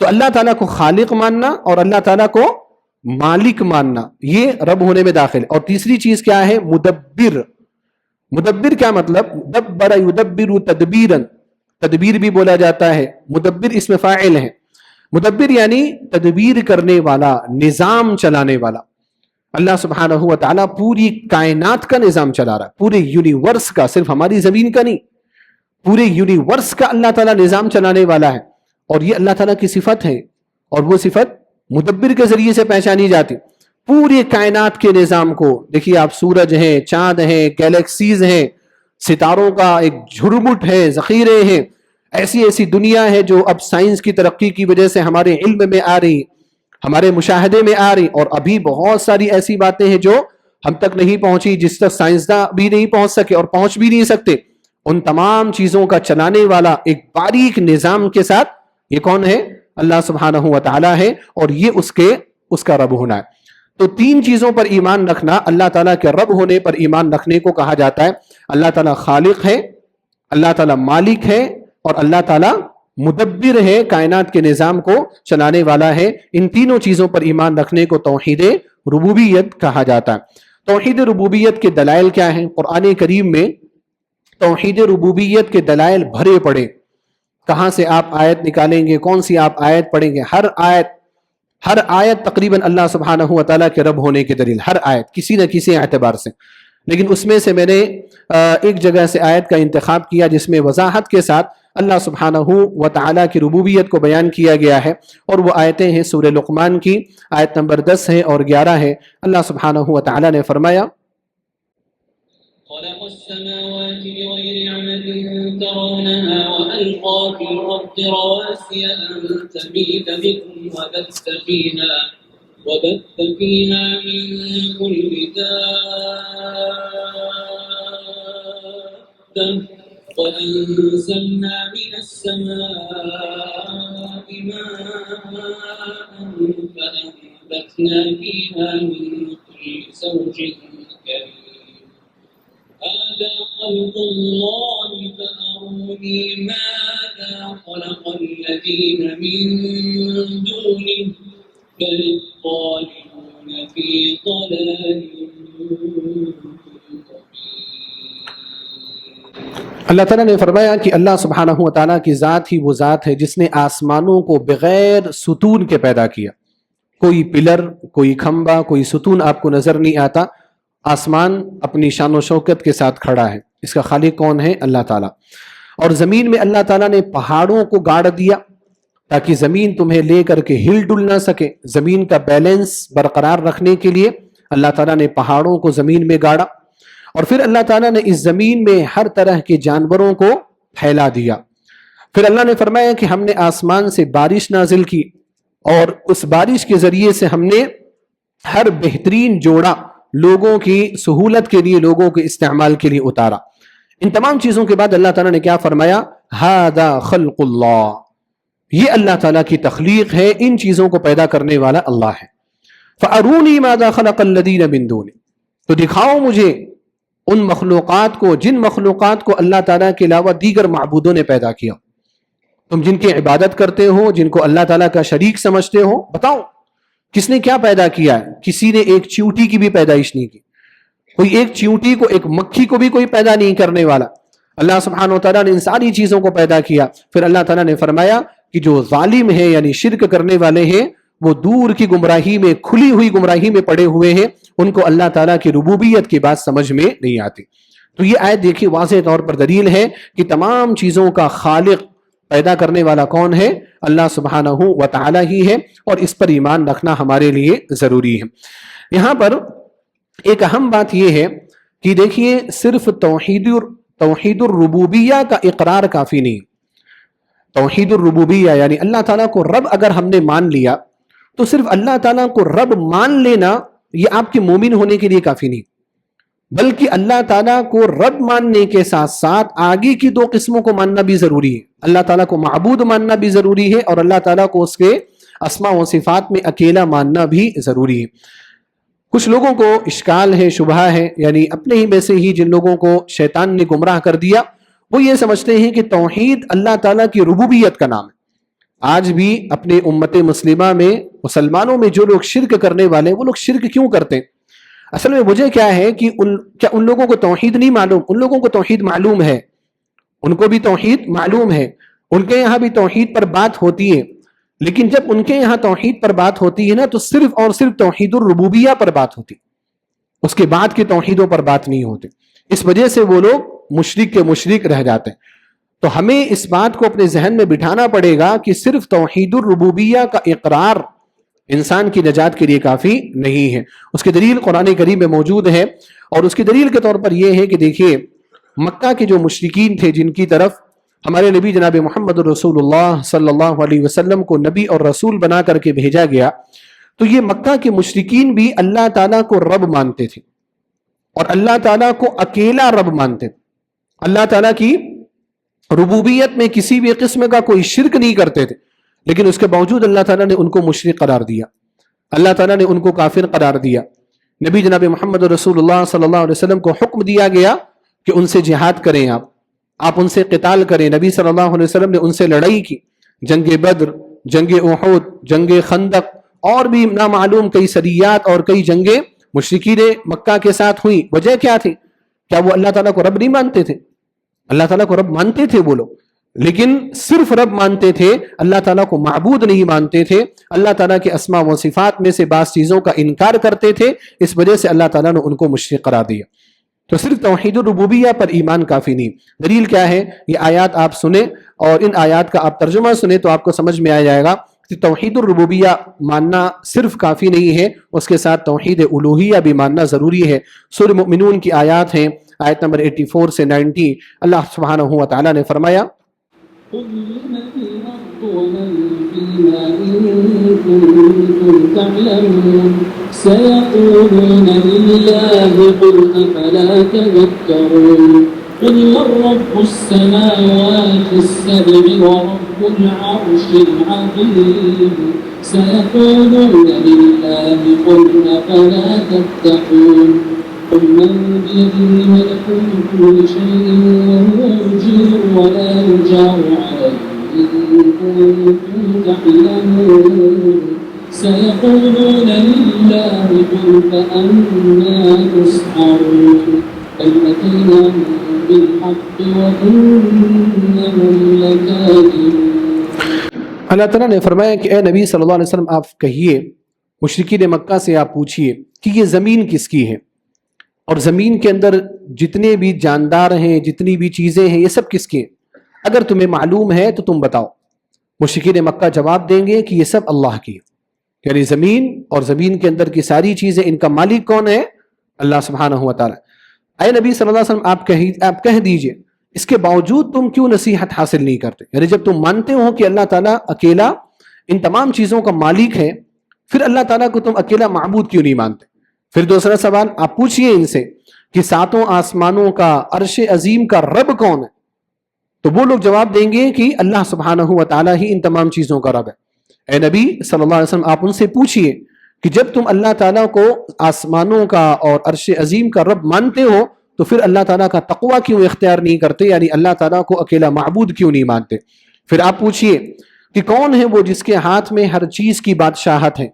تو اللہ تعالیٰ کو خالق ماننا اور اللہ تعالیٰ کو مالک ماننا، یہ رب ہونے میں داخل ہے۔ اور تیسری چیز کیا ہے؟ مدبر۔ مدبر کیا مطلب؟ دبر یدبر تدبیرا، تدبیر بھی بولا جاتا ہے، مدبر اس میں فاعل ہے۔ مدبر یعنی تدبیر کرنے والا، نظام چلانے والا۔ اللہ سبحانہ و تعالیٰ پوری کائنات کا نظام چلا رہا ہے، پورے یونیورس کا، صرف ہماری زمین کا نہیں، پورے یونیورس کا اللہ تعالیٰ نظام چلانے والا ہے، اور یہ اللہ تعالیٰ کی صفت ہے، اور وہ صفت مدبر کے ذریعے سے پہچانی جاتی۔ پوری کائنات کے نظام کو دیکھیے آپ، سورج ہیں، چاند ہیں، گیلیکسیز ہیں، ستاروں کا ایک جھرمٹ ہے، ذخیرے ہیں، ایسی ایسی دنیا ہے جو اب سائنس کی ترقی کی وجہ سے ہمارے علم میں آ رہی، ہمارے مشاہدے میں آ رہی، اور ابھی بہت ساری ایسی باتیں ہیں جو ہم تک نہیں پہنچی، جس تک سائنسداں بھی نہیں پہنچ سکے اور پہنچ بھی نہیں سکتے۔ ان تمام چیزوں کا چلانے والا ایک باریک نظام کے ساتھ یہ کون ہے؟ اللہ سبحانہ و تعالیٰ ہے، اور یہ اس کا رب ہونا ہے۔ تو تین چیزوں پر ایمان رکھنا، اللہ تعالیٰ کے رب ہونے پر ایمان رکھنے کو کہا جاتا ہے۔ اللہ تعالیٰ خالق ہے، اللہ تعالیٰ مالک ہے، اور اللہ تعالیٰ مدبر ہے، کائنات کے نظام کو چلانے والا ہے۔ ان تینوں چیزوں پر ایمان رکھنے کو توحید ربوبیت کہا جاتا ہے۔ توحید ربوبیت کے دلائل کیا ہیں؟ قرآن کریم میں توحید ربوبیت کے دلائل بھرے پڑے۔ کہاں سے آپ آیت نکالیں گے، کون سی آپ آیت پڑھیں گے، ہر آیت تقریباً اللہ سبحانہ و تعالیٰ کے رب ہونے کے دلیل، ہر آیت کسی نہ کسی اعتبار سے۔ لیکن اس میں سے میں نے ایک جگہ سے آیت کا انتخاب کیا جس میں وضاحت کے ساتھ اللہ سبحانہ و تعالیٰ کی ربوبیت کو بیان کیا گیا ہے، اور وہ آیتیں ہیں سورہ لقمان کی آیت نمبر 10 ہے اور 11 ہے۔ اللہ سبحانہ و تعالیٰ نے فرمایا خلق السماوات بغير عمد ترونها وألقى في الأرض رواسي أن تميد بكم وبث فيها من كل دابة وأنزلنا من السماء ماء فأنبتنا فيها من كل زوج كريم هذا خلق الله فأروني ماذا خلق الذين من دونه بل الظالمون في ضلال اللہ تعالیٰ نے فرمایا کہ اللہ سبحانہ و تعالیٰ کی ذات ہی وہ ذات ہے جس نے آسمانوں کو بغیر ستون کے پیدا کیا۔ کوئی پلر، کوئی کھمبا، کوئی ستون آپ کو نظر نہیں آتا، آسمان اپنی شان و شوکت کے ساتھ کھڑا ہے۔ اس کا خالق کون ہے؟ اللہ تعالیٰ۔ اور زمین میں اللہ تعالیٰ نے پہاڑوں کو گاڑ دیا تاکہ زمین تمہیں لے کر کے ہل ڈل نہ سکے۔ زمین کا بیلنس برقرار رکھنے کے لیے اللہ تعالیٰ نے پہاڑوں کو زمین میں گاڑا، اور پھر اللہ تعالیٰ نے اس زمین میں ہر طرح کے جانوروں کو پھیلا دیا۔ پھر اللہ نے فرمایا کہ ہم نے آسمان سے بارش نازل کی، اور اس بارش کے ذریعے سے ہم نے ہر بہترین جوڑا لوگوں کی سہولت کے لیے، لوگوں کے استعمال کے لیے اتارا۔ ان تمام چیزوں کے بعد اللہ تعالیٰ نے کیا فرمایا؟ ھذا خلق اللہ، یہ اللہ تعالیٰ کی تخلیق ہے، ان چیزوں کو پیدا کرنے والا اللہ ہے۔ فَأَرُونِي مَاذَا خَلَقَ الَّذِينَ مِن دُونِهِ، تو دکھاؤ مجھے ان مخلوقات کو جن مخلوقات کو اللہ تعالیٰ کے علاوہ دیگر معبودوں نے پیدا کیا۔ تم جن کی عبادت کرتے ہو، جن کو اللہ تعالیٰ کا شریک سمجھتے ہو، بتاؤ کس نے کیا پیدا کیا ہے؟ کسی نے ایک چیونٹی کی بھی پیدائش نہیں کی، کوئی ایک چیونٹی کو، ایک مکھی کو بھی کوئی پیدا نہیں کرنے والا۔ اللہ سبحانہ و تعالیٰ نے ان ساری چیزوں کو پیدا کیا۔ پھر اللہ تعالیٰ نے فرمایا کہ جو ظالم ہیں یعنی شرک کرنے والے ہیں، وہ دور کی گمراہی میں، کھلی ہوئی گمراہی میں پڑے ہوئے ہیں، ان کو اللہ تعالیٰ کی ربوبیت کی بات سمجھ میں نہیں آتی۔ تو یہ آیت دیکھیے واضح طور پر دلیل ہے کہ تمام چیزوں کا خالق، پیدا کرنے والا کون ہے؟ اللہ سبحانہ و تعالیٰ ہی ہے، اور اس پر ایمان رکھنا ہمارے لیے ضروری ہے۔ یہاں پر ایک اہم بات یہ ہے کہ دیکھیے صرف توحید الربوبیہ کا اقرار کافی نہیں۔ توحید الربوبیہ یعنی اللہ تعالیٰ کو رب اگر ہم نے مان لیا تو صرف اللہ تعالیٰ کو رب مان لینا یہ آپ کے مومن ہونے کے لیے کافی نہیں، بلکہ اللہ تعالیٰ کو رب ماننے کے ساتھ ساتھ آگے کی دو قسموں کو ماننا بھی ضروری ہے۔ اللہ تعالیٰ کو معبود ماننا بھی ضروری ہے، اور اللہ تعالیٰ کو اس کے اسماء و صفات میں اکیلا ماننا بھی ضروری ہے۔ کچھ لوگوں کو اشکال ہے، شبہ ہے، یعنی اپنے ہی میں سے ہی جن لوگوں کو شیطان نے گمراہ کر دیا، وہ یہ سمجھتے ہیں کہ توحید اللہ تعالیٰ کی ربوبیت کا نام ہے۔ آج بھی اپنے امت مسلمہ میں، مسلمانوں میں جو لوگ شرک کرنے والے ہیں، وہ لوگ شرک کیوں کرتے ہیں؟ اصل میں وجہ کیا ہے کہ کیا ان لوگوں کو توحید نہیں معلوم؟ ان لوگوں کو توحید معلوم ہے، ان کو بھی توحید معلوم ہے، ان کے یہاں بھی توحید پر بات ہوتی ہے، لیکن جب ان کے یہاں توحید پر بات ہوتی ہے نا تو صرف اور صرف توحید الربوبیہ پر بات ہوتی، اس کے بعد کی توحیدوں پر بات نہیں ہوتی۔ اس وجہ سے وہ لوگ مشرک کے مشرک رہ جاتے ہیں۔ تو ہمیں اس بات کو اپنے ذہن میں بٹھانا پڑے گا کہ صرف توحید الربوبیہ کا اقرار انسان کی نجات کے لیے کافی نہیں ہے۔ اس کی دلیل قرآن کریم میں موجود ہے، اور اس کی دلیل کے طور پر یہ ہے کہ دیکھیے مکہ کے جو مشرکین تھے، جن کی طرف ہمارے نبی جناب محمد رسول اللہ صلی اللہ علیہ وسلم کو نبی اور رسول بنا کر کے بھیجا گیا، تو یہ مکہ کے مشرکین بھی اللہ تعالیٰ کو رب مانتے تھے، اور اللہ تعالیٰ کو اکیلا رب مانتے تھے۔ اللہ تعالیٰ کی ربوبیت میں کسی بھی قسم کا کوئی شرک نہیں کرتے تھے، لیکن اس کے باوجود اللہ تعالیٰ نے ان کو مشرک قرار دیا، اللہ تعالیٰ نے ان کو کافر قرار دیا۔ نبی جناب محمد رسول اللہ صلی اللہ علیہ وسلم کو حکم دیا گیا کہ ان سے جہاد کریں، آپ ان سے قتال کریں۔ نبی صلی اللہ علیہ وسلم نے ان سے لڑائی کی، جنگ بدر، جنگ احد، جنگ خندق، اور بھی نامعلوم کئی سریات اور کئی جنگیں مشرکین مکہ کے ساتھ ہوئیں۔ وجہ کیا تھی؟ کیا وہ اللہ تعالیٰ کو رب نہیں مانتے تھے؟ اللہ تعالیٰ کو رب مانتے تھے وہ لوگ، لیکن صرف رب مانتے تھے، اللہ تعالیٰ کو معبود نہیں مانتے تھے، اللہ تعالیٰ کے اسماء و صفات میں سے بعض چیزوں کا انکار کرتے تھے، اس وجہ سے اللہ تعالیٰ نے ان کو مشرک قرار دیا۔ تو صرف توحید الربوبیہ پر ایمان کافی نہیں. دلیل کیا ہے؟ یہ آیات آپ سنیں اور ان آیات کا آپ ترجمہ سنیں تو آپ کو سمجھ میں آ جائے گا کہ توحید الربوبیہ ماننا صرف کافی نہیں ہے، اس کے ساتھ توحید الوہیہ بھی ماننا ضروری ہے. سورہ مومنون کی آیات ہیں، آیت نمبر 84 سے 90. اللہ سبحانہ و تعالیٰ نے فرمایا قل لمن الأرض ومن فيها إن كنتم تعلمون سيقولون لله قل أفلا تذكرون قل من رب السماوات السبع ورب العرش العظيم سيقولون لله قل أفلا تتقون قل من بيده ملكوت كل شيء وهو يجير ولا يجار عليه إن كنتم تعلمون سيقولون لله قل فأنا تسحرون بل أتيناهم بالحق وإنهم لكاذبون. اللہ تعالیٰ نے فرمایا کہ اے نبی صلی اللہ علیہ وسلم آپ کہیے، مشرکین مکہ سے آپ پوچھئے کہ یہ زمین کس کی ہے اور زمین کے اندر جتنے بھی جاندار ہیں، جتنی بھی چیزیں ہیں، یہ سب کس کے ہیں؟ اگر تمہیں معلوم ہے تو تم بتاؤ. مشرکین مکہ جواب دیں گے کہ یہ سب اللہ کی ہے، یعنی زمین اور زمین کے اندر کی ساری چیزیں، ان کا مالک کون ہے؟ اللہ سبحانہ و تعالیٰ. اے نبی صلی اللہ علیہ وسلم آپ کہہ دیجئے اس کے باوجود تم کیوں نصیحت حاصل نہیں کرتے؟ یعنی جب تم مانتے ہو کہ اللہ تعالیٰ اکیلا ان تمام چیزوں کا مالک ہے، پھر اللہ تعالیٰ کو تم اکیلا معبود کیوں نہیں مانتے؟ پھر دوسرا سوال آپ پوچھئے ان سے کہ ساتوں آسمانوں کا، عرش عظیم کا رب کون ہے؟ تو وہ لوگ جواب دیں گے کہ اللہ سبحانہ و تعالیٰ ہی ان تمام چیزوں کا رب ہے. اے نبی صلی اللہ علیہ وسلم آپ ان سے پوچھئے کہ جب تم اللہ تعالیٰ کو آسمانوں کا اور عرش عظیم کا رب مانتے ہو تو پھر اللہ تعالیٰ کا تقوی کیوں اختیار نہیں کرتے، یعنی اللہ تعالیٰ کو اکیلا معبود کیوں نہیں مانتے؟ پھر آپ پوچھئے کہ کون ہے وہ جس کے ہاتھ میں ہر چیز کی بادشاہت ہے؟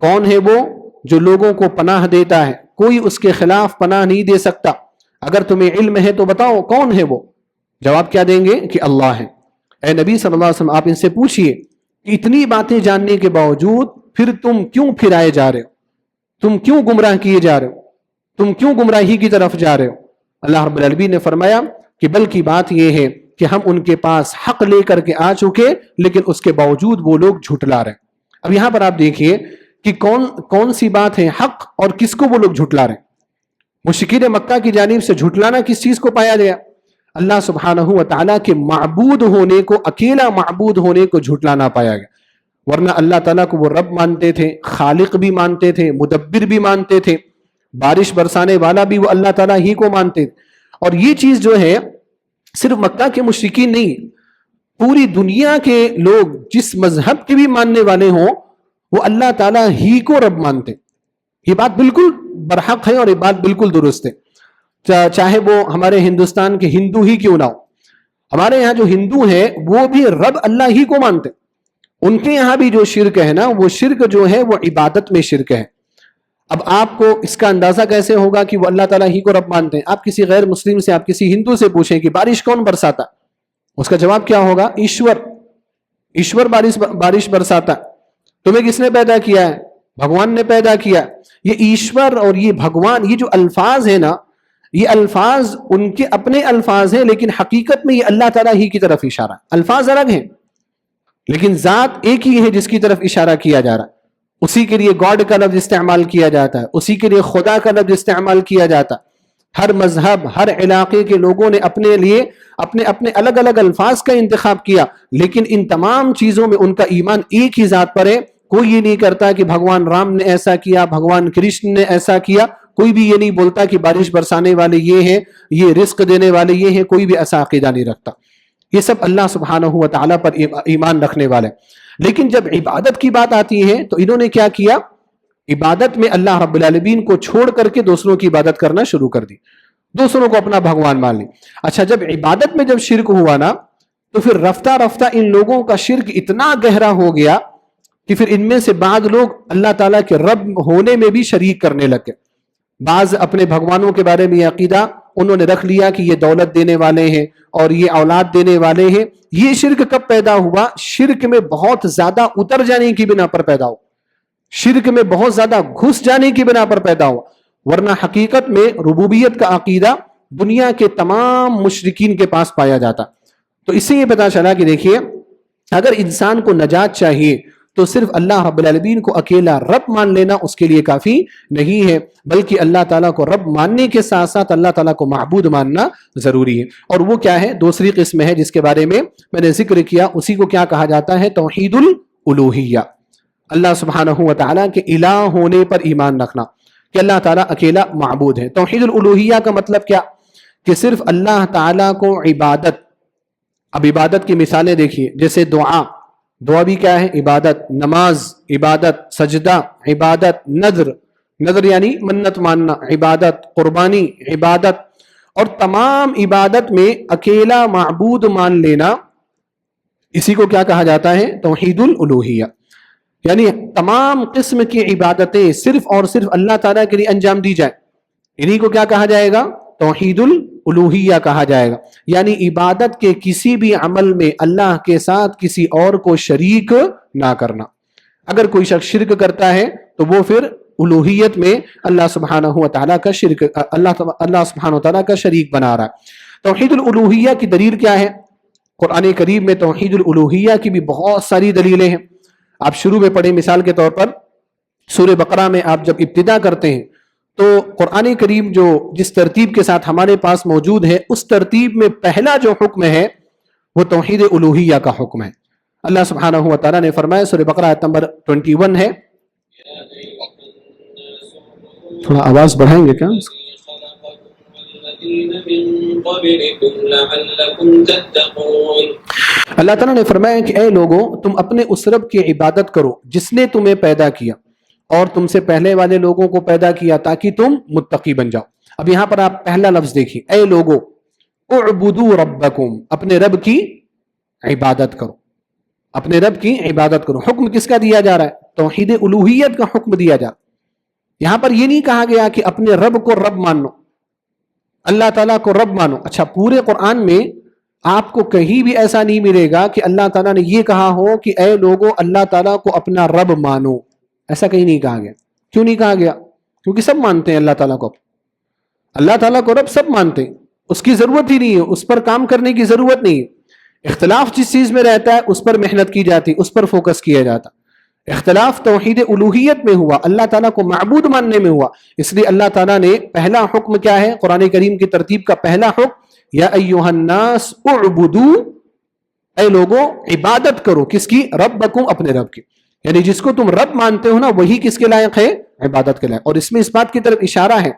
کون ہے وہ جو لوگوں کو پناہ دیتا ہے؟ کوئی اس کے خلاف پناہ نہیں دے سکتا. اگر تمہیں علم ہے تو بتاؤ کون ہے وہ؟ جواب کیا دیں گے کہ اللہ ہے. اے نبی صلی اللہ علیہ وسلم آپ ان سے پوچھئے کہ اتنی باتیں جاننے کے باوجود پھر تم کیوں پھرائے جا رہے ہو؟ تم کیوں گمراہ کیے جا رہے ہو؟ تم کیوں گمراہی کی طرف جا رہے ہو؟ اللہ رب العالمین نے فرمایا کہ بلکہ بات یہ ہے کہ ہم ان کے پاس حق لے کر کے آ چکے لیکن اس کے باوجود وہ لوگ جھٹلا رہے ہیں. اب یہاں پر آپ دیکھیے کہ کون سی بات ہے حق اور کس کو وہ لوگ جھٹلا رہے ہیں. مشرکین مکہ کی جانب سے جھٹلانا کس چیز کو پایا گیا؟ اللہ سبحانہ و تعالیٰ کے معبود ہونے کو، اکیلا معبود ہونے کو جھٹلانا پایا گیا. ورنہ اللہ تعالیٰ کو وہ رب مانتے تھے، خالق بھی مانتے تھے، مدبر بھی مانتے تھے، بارش برسانے والا بھی وہ اللہ تعالیٰ ہی کو مانتے تھے. اور یہ چیز جو ہے صرف مکہ کے مشرکین نہیں، پوری دنیا کے لوگ جس مذہب کے بھی ماننے والے ہوں وہ اللہ تعالیٰ ہی کو رب مانتے. یہ بات بالکل برحق ہے اور یہ بات بالکل درست ہے. چاہے وہ ہمارے ہندوستان کے ہندو ہی کیوں نہ ہو، ہمارے یہاں جو ہندو ہیں وہ بھی رب اللہ ہی کو مانتے. ان کے یہاں بھی جو شرک ہے نا، وہ شرک جو ہے وہ عبادت میں شرک ہے. اب آپ کو اس کا اندازہ کیسے ہوگا کہ وہ اللہ تعالیٰ ہی کو رب مانتے ہیں؟ آپ کسی غیر مسلم سے، آپ کسی ہندو سے پوچھیں کہ بارش کون برساتا، اس کا جواب کیا ہوگا؟ ایشور بارش برساتا. تمہیں کس نے پیدا کیا ہے؟ بھگوان نے پیدا کیا. یہ ایشور اور یہ بھگوان، یہ جو الفاظ ہیں نا، یہ الفاظ ان کے اپنے الفاظ ہیں لیکن حقیقت میں یہ اللہ تعالیٰ ہی کی طرف اشارہ. الفاظ الگ ہیں لیکن ذات ایک ہی ہے جس کی طرف اشارہ کیا جا رہا. اسی کے لیے گاڈ کا لفظ استعمال کیا جاتا ہے، اسی کے لیے خدا کا لفظ استعمال کیا جاتا. ہر مذہب، ہر علاقے کے لوگوں نے اپنے لیے اپنے الگ الگ الفاظ کا انتخاب کیا لیکن ان تمام چیزوں میں ان کا ایمان ایک ہی ذات پر ہے. کوئی یہ نہیں کرتا کہ بھگوان رام نے ایسا کیا، بھگوان کرشن نے ایسا کیا. کوئی بھی یہ نہیں بولتا کہ بارش برسانے والے یہ ہیں، یہ رزق دینے والے یہ ہیں. کوئی بھی ایسا عقیدہ نہیں رکھتا. یہ سب اللہ سبحانہ و تعالیٰ پر ایمان رکھنے والے. لیکن جب عبادت کی بات آتی ہے تو انہوں نے کیا کیا؟ عبادت میں اللہ رب العالمین کو چھوڑ کر کے دوسروں کی عبادت کرنا شروع کر دی، دوسروں کو اپنا بھگوان مان لی. اچھا، جب عبادت میں جب شرک ہوا نا تو پھر رفتہ رفتہ ان لوگوں کا شرک اتنا گہرا ہو گیا کہ پھر ان میں سے بعض لوگ اللہ تعالیٰ کے رب ہونے میں بھی شریک کرنے لگے. بعض اپنے بھگوانوں کے بارے میں عقیدہ انہوں نے رکھ لیا کہ یہ دولت دینے والے ہیں اور یہ اولاد دینے والے ہیں. یہ شرک کب پیدا ہوا؟ شرک میں بہت زیادہ اتر جانے کی بنا پر پیدا ہوا، شرک میں بہت زیادہ گھس جانے کی بنا پر پیدا ہوا. ورنہ حقیقت میں ربوبیت کا عقیدہ دنیا کے تمام مشرکین کے پاس پایا جاتا. تو اس سے یہ پتا چلا کہ دیکھیے اگر انسان کو نجات چاہیے تو صرف اللہ رب العالمین کو اکیلا رب مان لینا اس کے لیے کافی نہیں ہے، بلکہ اللہ تعالیٰ کو رب ماننے کے ساتھ ساتھ اللہ تعالیٰ کو معبود ماننا ضروری ہے. اور وہ کیا ہے؟ دوسری قسم ہے جس کے بارے میں نے ذکر کیا، اسی کو کیا کہا جاتا ہے؟ توحید الالوہیہ. اللہ سبحانہ و تعالیٰ کے الہ ہونے پر ایمان رکھنا کہ اللہ تعالیٰ اکیلا معبود ہے. توحید الالوہیہ کا مطلب کیا؟ کہ صرف اللہ تعالیٰ کو عبادت. اب عبادت کی مثالیں دیکھیے، جیسے دعا بھی کیا ہے؟ عبادت. نماز عبادت، سجدہ عبادت، نذر یعنی منت ماننا عبادت، قربانی عبادت. اور تمام عبادت میں اکیلا معبود مان لینا، اسی کو کیا کہا جاتا ہے؟ توحید الالوہیہ. یعنی تمام قسم کی عبادتیں صرف اور صرف اللہ تعالیٰ کے لیے انجام دی جائے، انہی کو کیا کہا جائے گا؟ توحید الالوہیہ کہا جائے گا. یعنی عبادت کے کسی بھی عمل میں اللہ کے ساتھ کسی اور کو شریک نہ کرنا. اگر کوئی شخص شرک کرتا ہے تو وہ پھر الوہیت میں اللہ سبحانہ و تعالیٰ کا شرک، اللہ سبحانہ و تعالیٰ کا شریک بنا رہا ہے. توحید الالوہیہ کی دلیل کیا ہے؟ قرآن کریم میں توحید الالوہیہ کی بھی بہت ساری دلیلیں ہیں. آپ شروع میں پڑھیں، مثال کے طور پر سورہ بقرہ میں آپ جب ابتدا کرتے ہیں تو قرآن کریم جو جس ترتیب کے ساتھ ہمارے پاس موجود ہے، اس ترتیب میں پہلا جو حکم ہے وہ توحید الوہیہ کا حکم ہے. اللہ سبحانہ و تعالیٰ نے فرمایا، سورہ بقرہ آیت نمبر 21 ہے. تھوڑا آواز بڑھائیں گے کیا؟ اللہ تعالیٰ نے فرمایا کہ اے لوگوں، تم اپنے اس رب کی عبادت کرو جس نے تمہیں پیدا کیا اور تم سے پہلے والے لوگوں کو پیدا کیا تاکہ تم متقی بن جاؤ. اب یہاں پر آپ پہلا لفظ دیکھیں، اے لوگوں، اعبدوا ربکم، اپنے رب کی عبادت کرو، اپنے رب کی عبادت کرو. حکم کس کا دیا جا رہا ہے؟ توحید الوہیت کا حکم دیا جا رہا ہے. یہاں پر یہ نہیں کہا گیا کہ اپنے رب کو رب مانو، اللہ تعالیٰ کو رب مانو. اچھا، پورے قرآن میں آپ کو کہیں بھی ایسا نہیں ملے گا کہ اللہ تعالیٰ نے یہ کہا ہو کہ اے لوگوں اللہ تعالیٰ کو اپنا رب مانو. ایسا کہیں نہیں کہا گیا. کیوں نہیں کہا گیا؟ کیونکہ سب مانتے ہیں اللہ تعالیٰ کو، اللہ تعالیٰ کو رب سب مانتے ہیں، اس کی ضرورت ہی نہیں ہے، اس پر کام کرنے کی ضرورت نہیں ہے. اختلاف جس چیز میں رہتا ہے اس پر محنت کی جاتی، اس پر فوکس کیا جاتا. اختلاف توحید الوہیت میں ہوا، اللہ تعالیٰ کو معبود ماننے میں ہوا. اس لیے اللہ تعالیٰ نے پہلا حکم کیا ہے قرآن کریم کی ترتیب کا؟ پہلا حکم یا ایھا الناس اعبدوا، اے لوگوں عبادت کرو. کس کی؟ ربکم، اپنے رب کی. یعنی جس کو تم رب مانتے ہو نا، وہی کس کے لائق ہے؟ عبادت کے لائق. اور اس میں اس بات کی طرف اشارہ ہے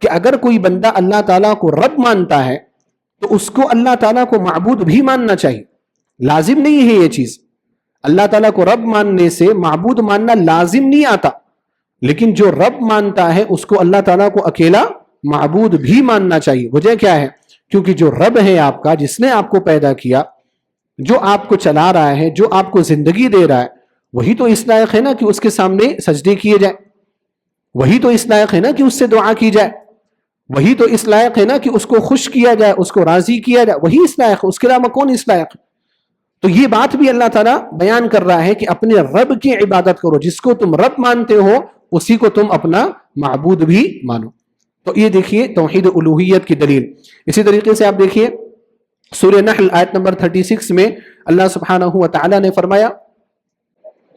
کہ اگر کوئی بندہ اللہ تعالیٰ کو رب مانتا ہے تو اس کو اللہ تعالیٰ کو معبود بھی ماننا چاہیے. لازم نہیں ہے یہ چیز، اللہ تعالیٰ کو رب ماننے سے معبود ماننا لازم نہیں آتا، لیکن جو رب مانتا ہے اس کو اللہ تعالیٰ کو اکیلا معبود بھی ماننا چاہیے. وجہ کیا ہے؟ کیونکہ جو رب ہے آپ کا، جس نے آپ کو پیدا کیا، جو آپ کو چلا رہا ہے، جو آپ کو زندگی دے رہا ہے، وہی تو اس لائق ہے نا کہ اس کے سامنے سجدے کیے جائے، وہی تو اس لائق ہے نا کہ اس سے دعا کی جائے، وہی تو اس لائق ہے نا کہ اس کو خوش کیا جائے، اس کو راضی کیا جائے، وہی اس لائق ہے، اس کے علاوہ کون اس لائق ہے؟ تو یہ بات بھی اللہ تعالیٰ بیان کر رہا ہے کہ اپنے رب کی عبادت کرو، جس کو تم رب مانتے ہو اسی کو تم اپنا معبود بھی مانو. تو یہ دیکھیے توحید الوہیت کی دلیل. اسی طریقے سے آپ دیکھیے سورہ نحل آیت نمبر 36 میں اللہ سبحانہ و تعالیٰ نے فرمایا،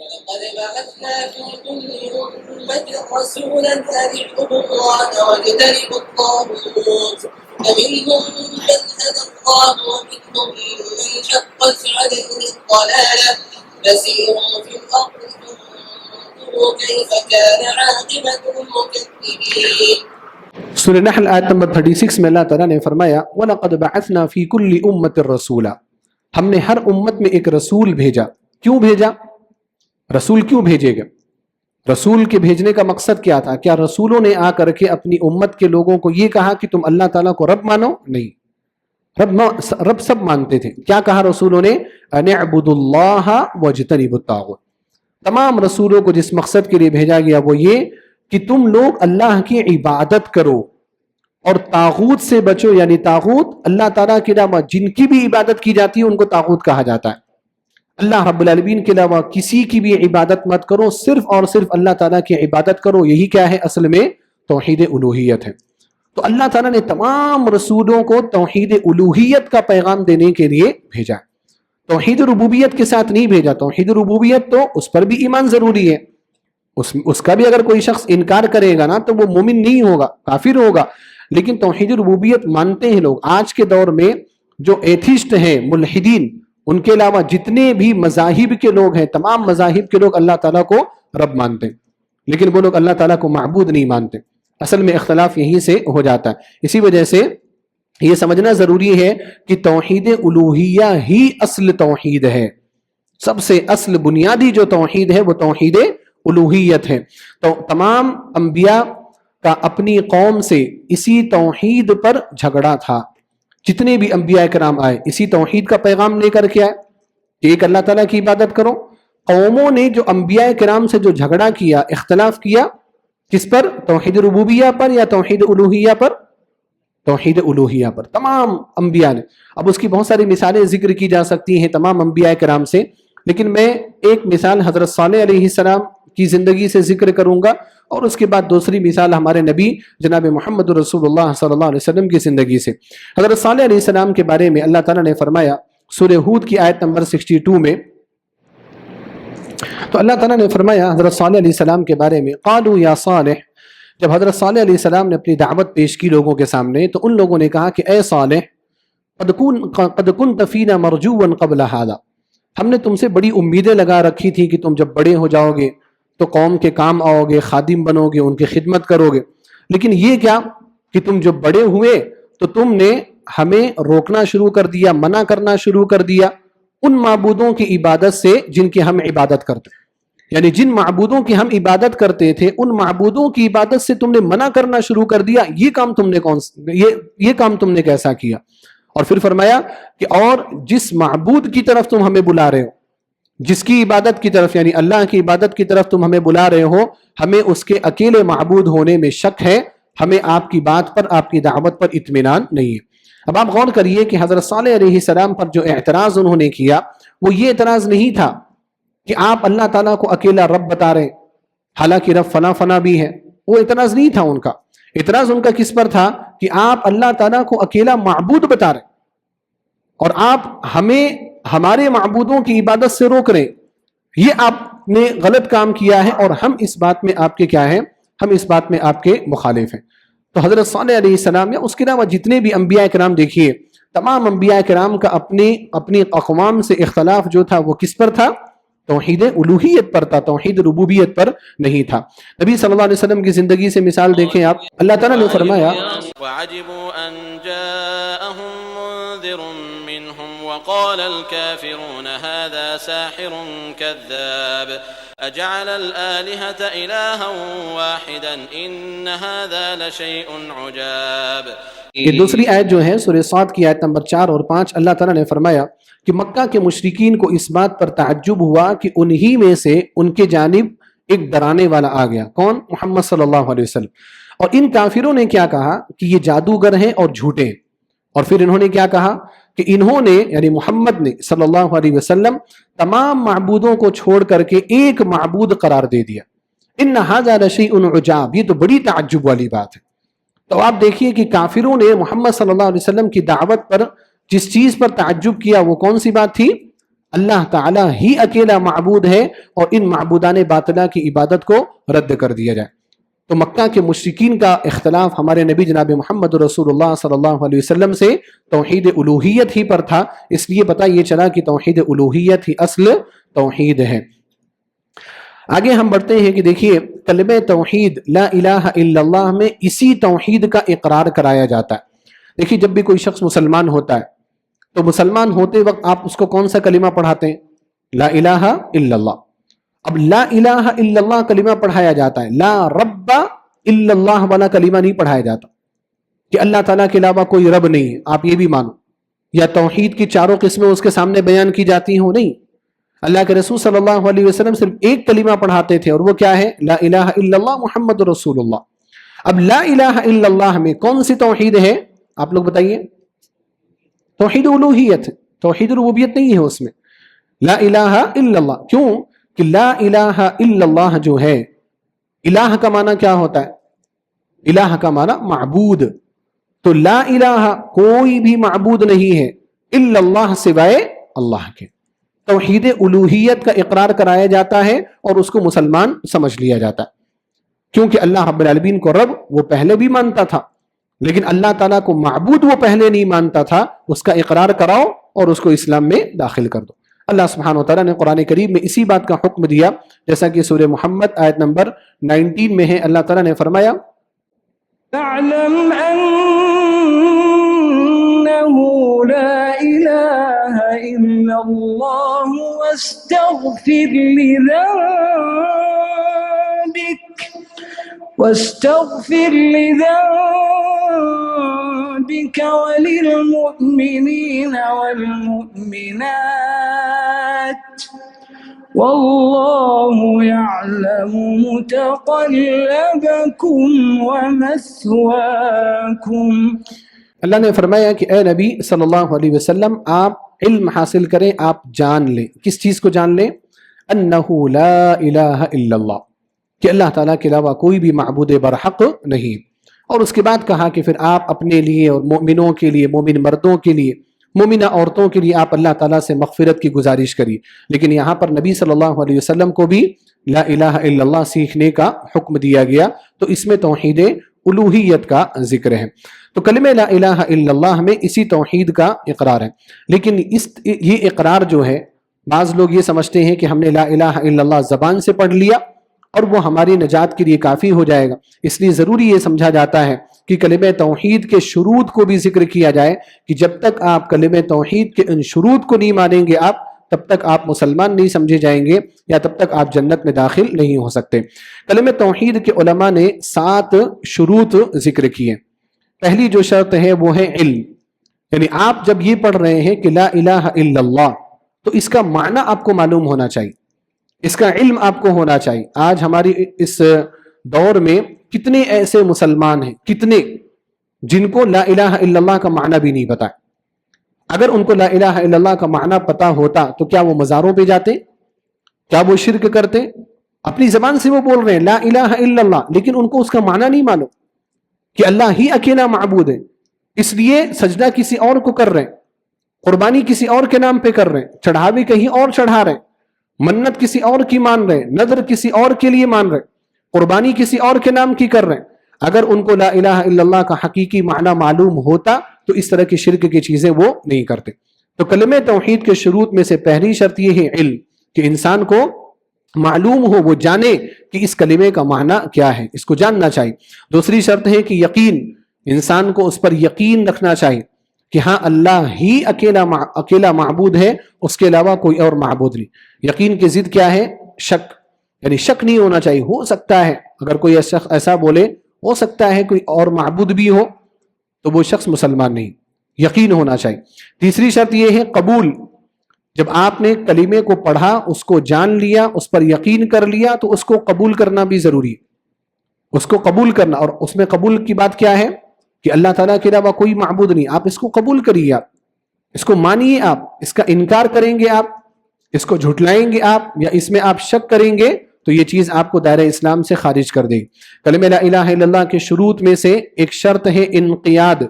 وَلَقَدْ بَعَثْنَا فِي كُلِّ أُمَّةٍ رَّسُولًا أَنِ اعْبُدُوا اللَّهَ وَاجْتَنِبُوا الطَّاغُوتَ فَمِنْهُم مَّنْ هَدَى اللَّهُ وَمِنْهُم مَّنْ حَقَّتْ عَلَيْهِ الضَّلَالَةُ فَسِيرُوا فِي الْأَرْضِ فَانظُرُوا كَيْفَ كَانَ عَاقِبَةُ الْمُكَذِّبِينَ. سورہ نحل آیت نمبر 36 میں اللہ تعالیٰ نے فرمایا، وَلَقَدْ بَعَثْنَا فِي كُلِّ أُمَّةٍ رَّسُولًا، ہم نے ہر امت میں ایک رسول بھیجا. کیوں بھیجا؟ رسول کیوں بھیجے گا؟ رسول کے بھیجنے کا مقصد کیا تھا؟ کیا رسولوں نے آ کر کے اپنی امت کے لوگوں کو یہ کہا کہ تم اللہ تعالیٰ کو رب مانو؟ نہیں، رب سب مانتے تھے. کیا کہا رسولوں نے؟ ان اعبدوا اللہ واجتنبوا الطاغوت. تمام رسولوں کو جس مقصد کے لیے بھیجا گیا وہ یہ کہ تم لوگ اللہ کی عبادت کرو اور طاغوت سے بچو. یعنی طاغوت اللہ تعالیٰ کے علاوہ جن کی بھی عبادت کی جاتی ہے ان کو طاغوت کہا جاتا ہے. اللہ رب العالمین کے علاوہ کسی کی بھی عبادت مت کرو، صرف اور صرف اللہ تعالیٰ کی عبادت کرو. یہی کیا ہے اصل میں؟ توحید الوہیت ہے۔ تو اللہ تعالیٰ نے تمام رسولوں کو توحید الوہیت کا پیغام دینے کے لیے بھیجا، توحید ربوبیت کے ساتھ نہیں بھیجا۔ توحید ربوبیت تو اس پر بھی ایمان ضروری ہے، اس کا بھی اگر کوئی شخص انکار کرے گا نا تو وہ مومن نہیں ہوگا، کافر ہوگا۔ لیکن توحید ربوبیت مانتے ہیں لوگ۔ آج کے دور میں جو ایتھسٹ ہیں، ملحدین، ان کے علاوہ جتنے بھی مذاہب کے لوگ ہیں، تمام مذاہب کے لوگ اللہ تعالیٰ کو رب مانتے ہیں، لیکن وہ لوگ اللہ تعالیٰ کو معبود نہیں مانتے۔ اصل میں اختلاف یہیں سے ہو جاتا ہے۔ اسی وجہ سے یہ سمجھنا ضروری ہے کہ توحید الوہیہ ہی اصل توحید ہے، سب سے اصل بنیادی جو توحید ہے وہ توحید الوہیت ہے۔ تو تمام انبیاء کا اپنی قوم سے اسی توحید پر جھگڑا تھا، جتنے بھی انبیاء کرام آئے اسی توحید کا پیغام لے کر کے آئے کہ ایک اللہ تعالیٰ کی عبادت کرو۔ قوموں نے جو انبیاء کرام سے جو جھگڑا کیا، اختلاف کیا، کس پر؟ توحید ربوبیہ پر یا توحید الوہیہ پر؟ توحید الوہیہ پر، تمام انبیاء نے۔ اب اس کی بہت ساری مثالیں ذکر کی جا سکتی ہیں تمام انبیاء کرام سے، لیکن میں ایک مثال حضرت صالح علیہ السلام کی زندگی سے ذکر کروں گا، اور اس کے بعد دوسری مثال ہمارے نبی جناب محمد رسول اللہ صلی اللہ علیہ وسلم کی زندگی سے۔ حضرت صالح علیہ السلام کے بارے میں اللہ تعالیٰ نے فرمایا سورہ ہود کی آیت نمبر 62 میں، تو اللہ تعالیٰ نے فرمایا حضرت صالح علیہ السلام کے بارے میں، قالوا یا صالح، جب حضرت صالح علیہ السلام نے اپنی دعوت پیش کی لوگوں کے سامنے، تو ان لوگوں نے کہا کہ اے صالح، قد كنت فينا مرجوا قبل هذا، ہم نے تم سے بڑی امیدیں لگا رکھی تھی کہ تم جب بڑے ہو جاؤ گے تو قوم کے کام آؤ گے، خادم بنو گے، ان کی خدمت کرو گے، لیکن یہ کیا کہ تم جب بڑے ہوئے تو تم نے ہمیں روکنا شروع کر دیا، منع کرنا شروع کر دیا ان معبودوں کی عبادت سے جن کی ہم عبادت کرتے، یعنی جن معبودوں کی ہم عبادت کرتے تھے ان معبودوں کی عبادت سے تم نے منع کرنا شروع کر دیا۔ یہ کام تم نے یہ کام تم نے کیسا کیا؟ اور پھر فرمایا کہ اور جس معبود کی طرف تم ہمیں بلا رہے ہو، جس کی عبادت کی طرف یعنی اللہ کی عبادت کی طرف تم ہمیں بلا رہے ہو، ہمیں اس کے اکیلے معبود ہونے میں شک ہے، ہمیں آپ کی بات پر، آپ کی دعوت پر اطمینان نہیں ہے۔ اب آپ غور کریے کہ حضرت صالح علیہ السلام پر جو اعتراض انہوں نے کیا وہ یہ اعتراض نہیں تھا کہ آپ اللہ تعالیٰ کو اکیلا رب بتا رہے، حالانکہ رب فنا فنا بھی ہے، وہ اعتراض نہیں تھا ان کا۔ اعتراض ان کا کس پر تھا کہ آپ اللہ تعالیٰ کو اکیلا معبود بتا رہے اور آپ ہمیں ہمارے معبودوں کی عبادت سے روک رہے، یہ آپ نے غلط کام کیا ہے اور ہم اس بات میں آپ کے کیا ہیں، ہم اس بات میں آپ کے مخالف ہیں۔ تو حضرت صالح علیہ السلام یا اس کے علاوہ جتنے بھی انبیاء کرام دیکھیے، تمام انبیاء کرام کا اپنی اقوام سے اختلاف جو تھا وہ کس پر تھا؟ توحید الوہیت پر تھا، توحید ربوبیت پر نہیں تھا۔ نبی صلی اللہ علیہ وسلم کی زندگی سے مثال دیکھیں آپ، اللہ تعالیٰ نے فرمایا وَعَجِبُوا أَن جَاءَهُم مُنذِرٌ مِّنْهُمْ وَقَالَ الْكَافِرُونَ هَذَا سَاحِرٌ كَذَّابٌ أَجَعَلَ الْآلِهَةَ إِلَٰهًا وَاحِدًا إِنَّ هَٰذَا لَشَيْءٌ عُجَابٌ۔ یہ دوسری آیت جو ہے سورہ صاد کی آیت نمبر 4 اور 5، اللہ تعالیٰ نے فرمایا کہ مکہ کے مشرکین کو اس بات پر تعجب ہوا کہ انہی میں سے ان کے جانب ایک ڈرانے والا آ گیا، کون؟ محمد صلی اللہ علیہ وسلم۔ اور ان کافروں نے کیا کہا کہ یہ جادوگر ہیں اور جھوٹے ہیں، اور پھر انہوں نے کیا کہا کہ انہوں نے یعنی محمد نے صلی اللہ علیہ وسلم تمام معبودوں کو چھوڑ کر کے ایک معبود قرار دے دیا۔ ان ھذا لشیء عجاب، یہ تو بڑی تعجب والی بات ہے۔ تو آپ دیکھیے کہ کافروں نے محمد صلی اللہ علیہ وسلم کی دعوت پر جس چیز پر تعجب کیا وہ کون سی بات تھی؟ اللہ تعالیٰ ہی اکیلا معبود ہے اور ان معبودان باطلہ کی عبادت کو رد کر دیا جائے۔ تو مکہ کے مشرکین کا اختلاف ہمارے نبی جناب محمد رسول اللہ صلی اللہ علیہ وسلم سے توحید الوہیت ہی پر تھا، اس لیے پتہ یہ چلا کہ توحید الوہیت ہی اصل توحید ہے۔ آگے ہم بڑھتے ہیں کہ دیکھیے کلمہ توحید لا الہ الا اللہ میں اسی توحید کا اقرار کرایا جاتا ہے۔ دیکھیے جب بھی کوئی شخص مسلمان ہوتا ہے تو مسلمان ہوتے وقت آپ اس کو کون سا کلمہ پڑھاتے ہیں؟ لا الہ الا اللہ۔ اب لا الہ الا اللہ کلمہ پڑھایا جاتا ہے، لا رب الا اللہ والا کلمہ نہیں پڑھایا جاتا کہ اللہ تعالیٰ کے علاوہ کوئی رب نہیں ہے، آپ یہ بھی مانو، یا توحید کی چاروں قسمیں اس کے سامنے بیان کی جاتی ہوں، نہیں۔ اللہ کے رسول صلی اللہ علیہ وسلم صرف ایک کلمہ پڑھاتے تھے اور وہ کیا ہے؟ لا الہ الا اللہ محمد رسول اللہ۔ اب لا الہ الا اللہ میں کون سی توحید ہے؟ آپ لوگ بتائیے۔ توحید الوہیت، توحید ربوبیت نہیں ہے اس میں۔ لا الہ الا اللہ، کیوں کہ لا الہ الا اللہ جو ہے، الہ کا معنی کیا ہوتا ہے؟ الہ کا معنی معبود، تو لا الہ کوئی بھی معبود نہیں ہے الا اللہ سوائے اللہ کے۔ توحید الوہیت کا اقرار کرایا جاتا ہے اور اس کو مسلمان سمجھ لیا جاتا ہے، کیونکہ اللہ رب العالمین کو رب وہ پہلے بھی مانتا تھا، لیکن اللہ تعالیٰ کو معبود وہ پہلے نہیں مانتا تھا، اس کا اقرار کراؤ اور اس کو اسلام میں داخل کر دو۔ اللہ سبحانہ و تعالیٰ نے قرآن کریم میں اسی بات کا حکم دیا، جیسا کہ سورہ محمد آیت نمبر 19 میں ہے، اللہ تعالیٰ نے فرمایا فاعلم لا إله إلا الله واستغفر لذنبك وللمؤمنين والمؤمنات والله يعلم متقلبكم ومثواكم۔ اللہ نے فرمایا کہ اے نبی صلی اللہ علیہ وسلم آپ علم حاصل کریں، آپ جان لیں۔ کس چیز کو جان لیں؟ انہ لا الہ الا اللہ، کہ اللہ تعالیٰ کے علاوہ کوئی بھی معبود برحق نہیں۔ اور اس کے بعد کہا کہ پھر آپ اپنے لیے اور مومنوں کے لیے، مومن مردوں کے لیے، مومنہ عورتوں کے لیے آپ اللہ تعالیٰ سے مغفرت کی گزارش کریے۔ لیکن یہاں پر نبی صلی اللہ علیہ وسلم کو بھی لا الہ الا اللہ سیکھنے کا حکم دیا گیا، تو اس میں توحید الوہیت کا ذکر ہے۔ تو کلمہ لا الہ الا اللہ میں اسی توحید کا اقرار ہے، لیکن یہ اقرار جو ہے، بعض لوگ یہ سمجھتے ہیں کہ ہم نے لا الہ الا اللہ زبان سے پڑھ لیا اور وہ ہماری نجات کے لیے کافی ہو جائے گا، اس لیے ضروری یہ سمجھا جاتا ہے کہ کلمہ توحید کے شروط کو بھی ذکر کیا جائے، کہ جب تک آپ کلمہ توحید کے ان شروط کو نہیں مانیں گے آپ، تب تک آپ مسلمان نہیں سمجھے جائیں گے، یا تب تک آپ جنت میں داخل نہیں ہو سکتے۔ کلمہ توحید کے علماء نے 7 شروط ذکر کیے۔ پہلی جو شرط ہے وہ ہے علم، یعنی آپ جب یہ پڑھ رہے ہیں کہ لا الہ الا اللہ، تو اس کا معنی آپ کو معلوم ہونا چاہیے، اس کا علم آپ کو ہونا چاہیے۔ آج ہماری اس دور میں کتنے ایسے مسلمان ہیں، کتنے جن کو لا الہ الا اللہ کا معنی بھی نہیں پتا۔ اگر ان کو لا الہ الا اللہ کا معنی پتا ہوتا تو کیا وہ مزاروں پہ جاتے؟ کیا وہ شرک کرتے؟ اپنی زبان سے وہ بول رہے ہیں لا الہ الا اللہ، لیکن ان کو اس کا معنی نہیں معلوم کہ اللہ ہی اکیلا معبود ہے، اس لیے سجدہ کسی اور کو کر رہے ہیں، قربانی کسی اور کے نام پہ کر رہے ہیں، چڑھاوے کہیں اور چڑھا رہے ہیں، منت کسی اور کی مان رہے ہیں، نذر کسی اور کے لیے مان رہے ہیں، قربانی کسی اور کے نام کی کر رہے ہیں۔ اگر ان کو لا الہ الا اللہ کا حقیقی معنی معلوم ہوتا تو اس طرح کی شرک کی چیزیں وہ نہیں کرتے۔ تو کلمہ توحید کے شروط میں سے پہلی شرط یہ ہے علم، کہ انسان کو معلوم ہو، وہ جانے کہ اس کلمے کا معنی کیا ہے، اس کو جاننا چاہیے۔ دوسری شرط ہے کہ یقین، انسان کو اس پر یقین رکھنا چاہیے کہ ہاں اللہ ہی اکیلا معبود ہے، اس کے علاوہ کوئی اور معبود نہیں۔ یقین کی ضد کیا ہے؟ شک، یعنی شک نہیں ہونا چاہیے، ہو سکتا ہے اگر کوئی ایسا بولے ہو سکتا ہے کوئی اور معبود بھی ہو، تو وہ شخص مسلمان نہیں، یقین ہونا چاہیے۔ تیسری شرط یہ ہے قبول، جب آپ نے کلمے کو پڑھا، اس کو جان لیا، اس پر یقین کر لیا، تو اس کو قبول کرنا بھی ضروری ہے، اس کو قبول کرنا۔ اور اس میں قبول کی بات کیا ہے کہ اللہ تعالیٰ کے علاوہ کوئی معبود نہیں، آپ اس کو قبول کریے، آپ اس کو مانیے، آپ اس کا انکار کریں گے، آپ اس کو جھٹلائیں گے آپ، یا اس میں آپ شک کریں گے، تو یہ چیز آپ کو دائرہ اسلام سے خارج کر دے گی۔ کلمہ لا الہ الا اللہ کے شروط میں سے ایک شرط ہے انقیاد،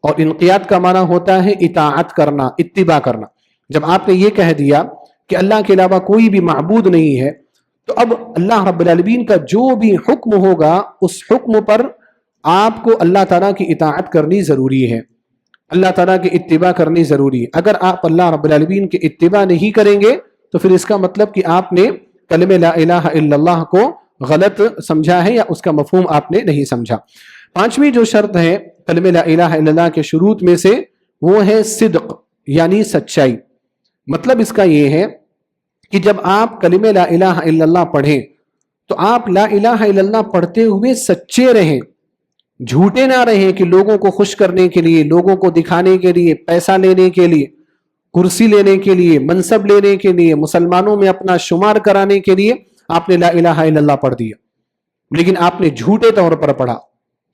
اور انقیاد کا معنی ہوتا ہے اطاعت کرنا، اتباع کرنا۔ جب آپ نے یہ کہہ دیا کہ اللہ کے علاوہ کوئی بھی معبود نہیں ہے، تو اب اللہ رب العالمین کا جو بھی حکم ہوگا اس حکم پر آپ کو اللہ تعالیٰ کی اطاعت کرنی ضروری ہے، اللہ تعالیٰ کی اتباع کرنی ضروری ہے۔ اگر آپ اللہ رب العالمین کی اتباع نہیں کریں گے تو پھر اس کا مطلب کہ آپ نے کلمہ لا الہ الا اللہ کو غلط سمجھا ہے، یا اس کا مفہوم آپ نے نہیں سمجھا۔ پانچویں جو شرط ہے کلمہ لا الہ الا اللہ کے شروط میں سے، وہ ہے صدق، یعنی سچائی۔ مطلب اس کا یہ ہے کہ جب آپ کلمہ لا الہ الا اللہ پڑھیں تو آپ لا الہ الا اللہ پڑھتے ہوئے سچے رہیں، جھوٹے نہ رہیں کہ لوگوں کو خوش کرنے کے لیے، لوگوں کو دکھانے کے لیے، پیسہ لینے کے لیے، کرسی لینے کے لیے، منصب لینے کے لیے، مسلمانوں میں اپنا شمار کرانے کے لیے آپ نے لا الہ الا اللہ پڑھ دیا، لیکن آپ نے جھوٹے طور پر پڑھا،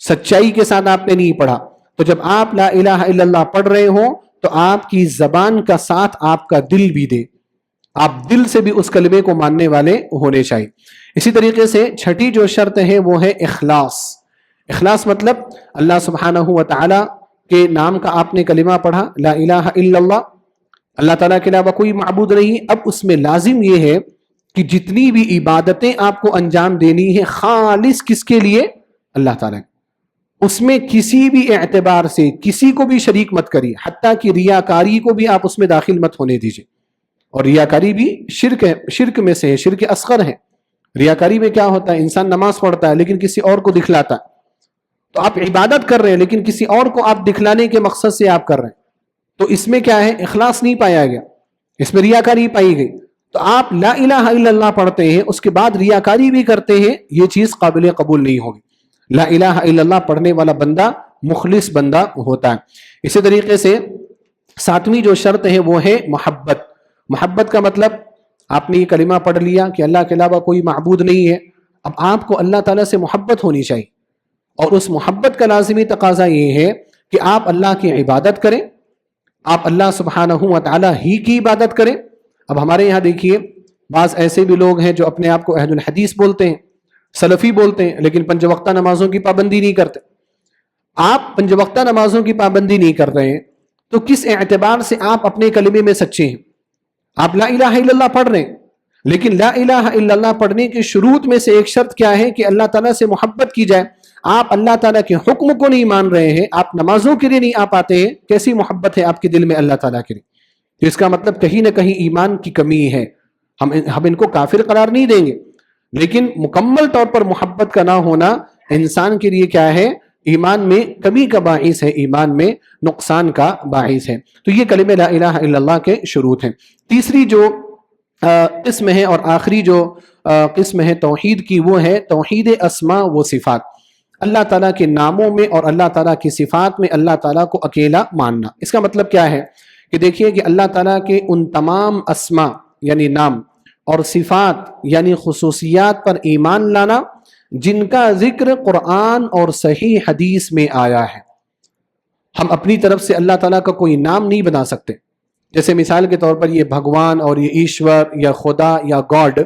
سچائی کے ساتھ آپ نے نہیں پڑھا۔ تو جب آپ لا الہ الا اللہ پڑھ رہے ہوں تو آپ کی زبان کا ساتھ آپ کا دل بھی دے، آپ دل سے بھی اس کلمے کو ماننے والے ہونے چاہیے۔ اسی طریقے سے چھٹی جو شرط ہے وہ ہے اخلاص، اخلاص مطلب اللہ سبحانہ و تعالی کے نام کا آپ نے کلمہ پڑھا، لا الہ الا اللہ، اللہ تعالیٰ کے علاوہ کوئی معبود نہیں۔ اب اس میں لازم یہ ہے کہ جتنی بھی عبادتیں آپ کو انجام دینی ہے خالص کس کے لیے؟ اللہ تعالیٰ، اس میں کسی بھی اعتبار سے کسی کو بھی شریک مت کریے، حتیٰ کہ ریاکاری کو بھی آپ اس میں داخل مت ہونے دیجیے۔ اور ریاکاری بھی شرک ہے، شرک میں سے ہے، شرک اصغر ہے۔ ریاکاری میں کیا ہوتا ہے؟ انسان نماز پڑھتا ہے لیکن کسی اور کو دکھلاتا ہے، تو آپ عبادت کر رہے ہیں لیکن کسی اور کو آپ دکھلانے کے مقصد سے آپ کر رہے ہیں، تو اس میں کیا ہے؟ اخلاص نہیں پایا گیا، اس میں ریاکاری پائی گئی۔ تو آپ لا الہ الا اللہ پڑھتے ہیں، اس کے بعد ریاکاری بھی کرتے ہیں، یہ چیز قابل قبول نہیں ہوگی۔ لا الہ الا اللہ پڑھنے والا بندہ مخلص بندہ ہوتا ہے۔ اسی طریقے سے ساتویں جو شرط ہے وہ ہے محبت۔ محبت کا مطلب آپ نے یہ کلمہ پڑھ لیا کہ اللہ کے علاوہ کوئی معبود نہیں ہے، اب آپ کو اللہ تعالیٰ سے محبت ہونی چاہیے، اور اس محبت کا لازمی تقاضا یہ ہے کہ آپ اللہ کی عبادت کریں، آپ اللہ سبحانہ و تعالیٰ ہی کی عبادت کریں۔ اب ہمارے یہاں دیکھیے بعض ایسے بھی لوگ ہیں جو اپنے آپ کو اہل الحدیث بولتے ہیں، سلفی بولتے ہیں، لیکن پنج وقتہ نمازوں کی پابندی نہیں کرتے۔ آپ پنج وقتہ نمازوں کی پابندی نہیں کر رہے ہیں تو کس اعتبار سے آپ اپنے کلمے میں سچے ہیں؟ آپ لا الہ الا اللہ پڑھ رہے ہیں، لیکن لا الہ الا اللہ پڑھنے کی شروط میں سے ایک شرط کیا ہے؟ کہ اللہ تعالیٰ سے محبت کی جائے۔ آپ اللہ تعالیٰ کے حکم کو نہیں مان رہے ہیں، آپ نمازوں کے لیے نہیں آ پاتے ہیں، کیسی محبت ہے آپ کے دل میں اللہ تعالیٰ کے لیے؟ تو اس کا مطلب کہیں نہ کہیں ایمان کی کمی ہے۔ ہم ان کو کافر قرار نہیں دیں گے، لیکن مکمل طور پر محبت کا نہ ہونا انسان کے لیے کیا ہے؟ ایمان میں کمی کا باعث ہے، ایمان میں نقصان کا باعث ہے۔ تو یہ کلمہ لا الہ الا اللہ کے شروط ہیں۔ تیسری جو قسم ہے اور آخری جو قسم ہے توحید کی، وہ ہے توحید اسماء و صفات۔ اللہ تعالیٰ کے ناموں میں اور اللہ تعالیٰ کی صفات میں اللہ تعالیٰ کو اکیلا ماننا۔ اس کا مطلب کیا ہے؟ کہ دیکھیے کہ اللہ تعالیٰ کے ان تمام اسماء یعنی نام اور صفات یعنی خصوصیات پر ایمان لانا جن کا ذکر قرآن اور صحیح حدیث میں آیا ہے۔ ہم اپنی طرف سے اللہ تعالیٰ کا کوئی نام نہیں بنا سکتے، جیسے مثال کے طور پر یہ بھگوان اور یہ ایشور یا خدا یا گاڈ،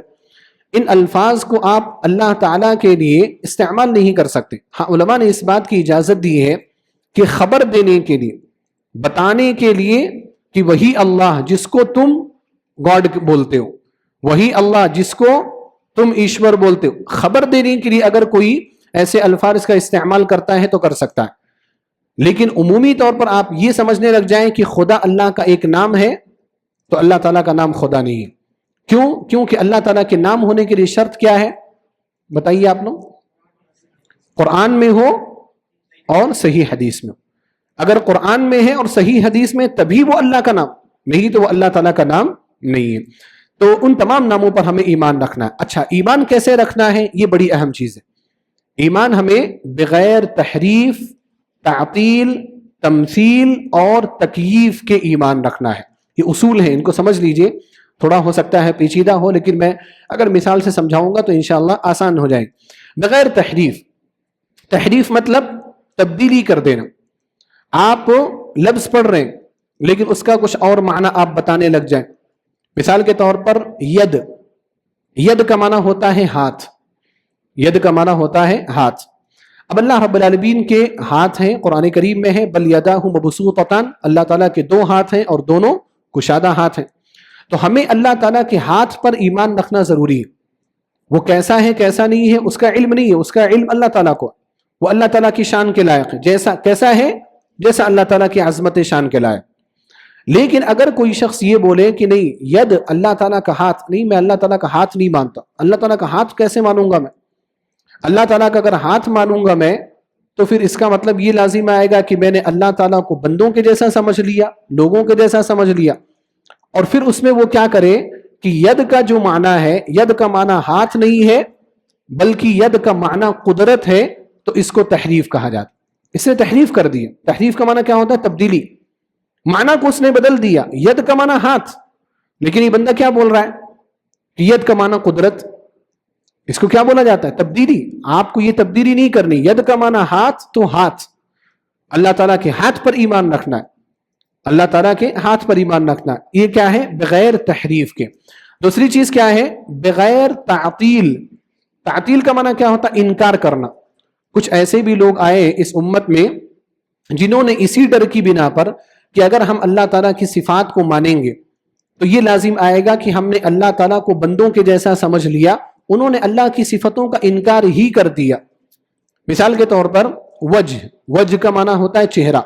ان الفاظ کو آپ اللہ تعالیٰ کے لیے استعمال نہیں کر سکتے۔ ہاں علماء نے اس بات کی اجازت دی ہے کہ خبر دینے کے لیے، بتانے کے لیے کہ وہی اللہ جس کو تم گاڈ بولتے ہو، وہی اللہ جس کو تم ایشور بولتے ہو، خبر دینے کے لیے اگر کوئی ایسے الفاظ کا استعمال کرتا ہے تو کر سکتا ہے، لیکن عمومی طور پر آپ یہ سمجھنے لگ جائیں کہ خدا اللہ کا ایک نام ہے تو اللہ تعالیٰ کا نام خدا نہیں ہے۔ کیوں؟ کیونکہ اللہ تعالیٰ کے نام ہونے کے لیے شرط کیا ہے؟ بتائیے آپ لوگ۔ قرآن میں ہو اور صحیح حدیث میں ہو۔ اگر قرآن میں ہے اور صحیح حدیث میں تبھی وہ اللہ کا نام، نہیں تو وہ اللہ تعالیٰ کا نام نہیں ہے۔ تو ان تمام ناموں پر ہمیں ایمان رکھنا ہے۔ اچھا، ایمان کیسے رکھنا ہے؟ یہ بڑی اہم چیز ہے۔ ایمان ہمیں بغیر تحریف، تعطیل، تمثیل اور تکییف کے ایمان رکھنا ہے۔ یہ اصول ہیں، ان کو سمجھ لیجئے۔ تھوڑا ہو سکتا ہے پیچیدہ ہو، لیکن میں اگر مثال سے سمجھاؤں گا تو انشاءاللہ آسان ہو جائے گا۔ بغیر تحریف، تحریف مطلب تبدیلی کر دینا۔ آپ لفظ پڑھ رہے ہیں لیکن اس کا کچھ اور معنی آپ بتانے لگ جائیں۔ مثال کے طور پر ید، ید کا معنی ہوتا ہے ہاتھ، ید کا معنی ہوتا ہے ہاتھ۔ اب اللہ رب العالمین کے ہاتھ ہیں، قرآن کریم میں ہے بل یداہ مبسوطتان، اللہ تعالیٰ کے دو ہاتھ ہیں اور دونوں کشادہ ہاتھ ہیں۔ تو ہمیں اللہ تعالیٰ کے ہاتھ پر ایمان رکھنا ضروری ہے۔ وہ کیسا ہے کیسا نہیں ہے اس کا علم نہیں ہے، اس کا علم اللہ تعالیٰ کو، وہ اللہ تعالیٰ کی شان کے لائق ہے، کیسا ہے جیسا اللہ تعالیٰ کی عظمت شان کے لائق۔ لیکن اگر کوئی شخص یہ بولے کہ نہیں ید اللہ تعالیٰ کا ہاتھ نہیں، میں اللہ تعالیٰ کا ہاتھ نہیں مانتا، اللہ تعالیٰ کا ہاتھ کیسے مانوں گا میں؟ اللہ تعالیٰ کا اگر ہاتھ مانوں گا میں تو پھر اس کا مطلب یہ لازم آئے گا کہ میں نے اللہ تعالیٰ کو بندوں کے جیسا سمجھ لیا، لوگوں کے جیسا سمجھ لیا، اور پھر اس میں وہ کیا کرے کہ ید کا جو معنی ہے، ید کا معنی ہاتھ نہیں ہے بلکہ ید کا معنی قدرت ہے، تو اس کو تحریف کہا جاتا ہے۔ اس نے تحریف کر دی۔ تحریف کا معنی کیا ہوتا ہے؟ تبدیلی، معنی کو اس نے بدل دیا۔ ید کا معنی ہاتھ، لیکن یہ بندہ کیا بول رہا ہے کہ ید کا معنی قدرت، اس کو کیا بولا جاتا ہے؟ تبدیلی۔ آپ کو یہ تبدیلی نہیں کرنی، ید کا معنی ہاتھ تو ہاتھ، اللہ تعالیٰ کے ہاتھ پر ایمان رکھنا ہے، اللہ تعالیٰ کے ہاتھ پر ایمان رکھنا ہے۔ یہ کیا ہے؟ بغیر تحریف کے۔ دوسری چیز کیا ہے؟ بغیر تعطیل۔ تعطیل کا معنی کیا ہوتا ہے؟ انکار کرنا۔ کچھ ایسے بھی لوگ آئے اس امت میں جنہوں نے اسی ڈر کی بنا پر کہ اگر ہم اللہ تعالیٰ کی صفات کو مانیں گے تو یہ لازم آئے گا کہ ہم نے اللہ تعالیٰ کو بندوں کے جیسا سمجھ لیا، انہوں نے اللہ کی صفتوں کا انکار ہی کر دیا۔ مثال کے طور پر وجہ کا معنی ہوتا ہے چہرہ،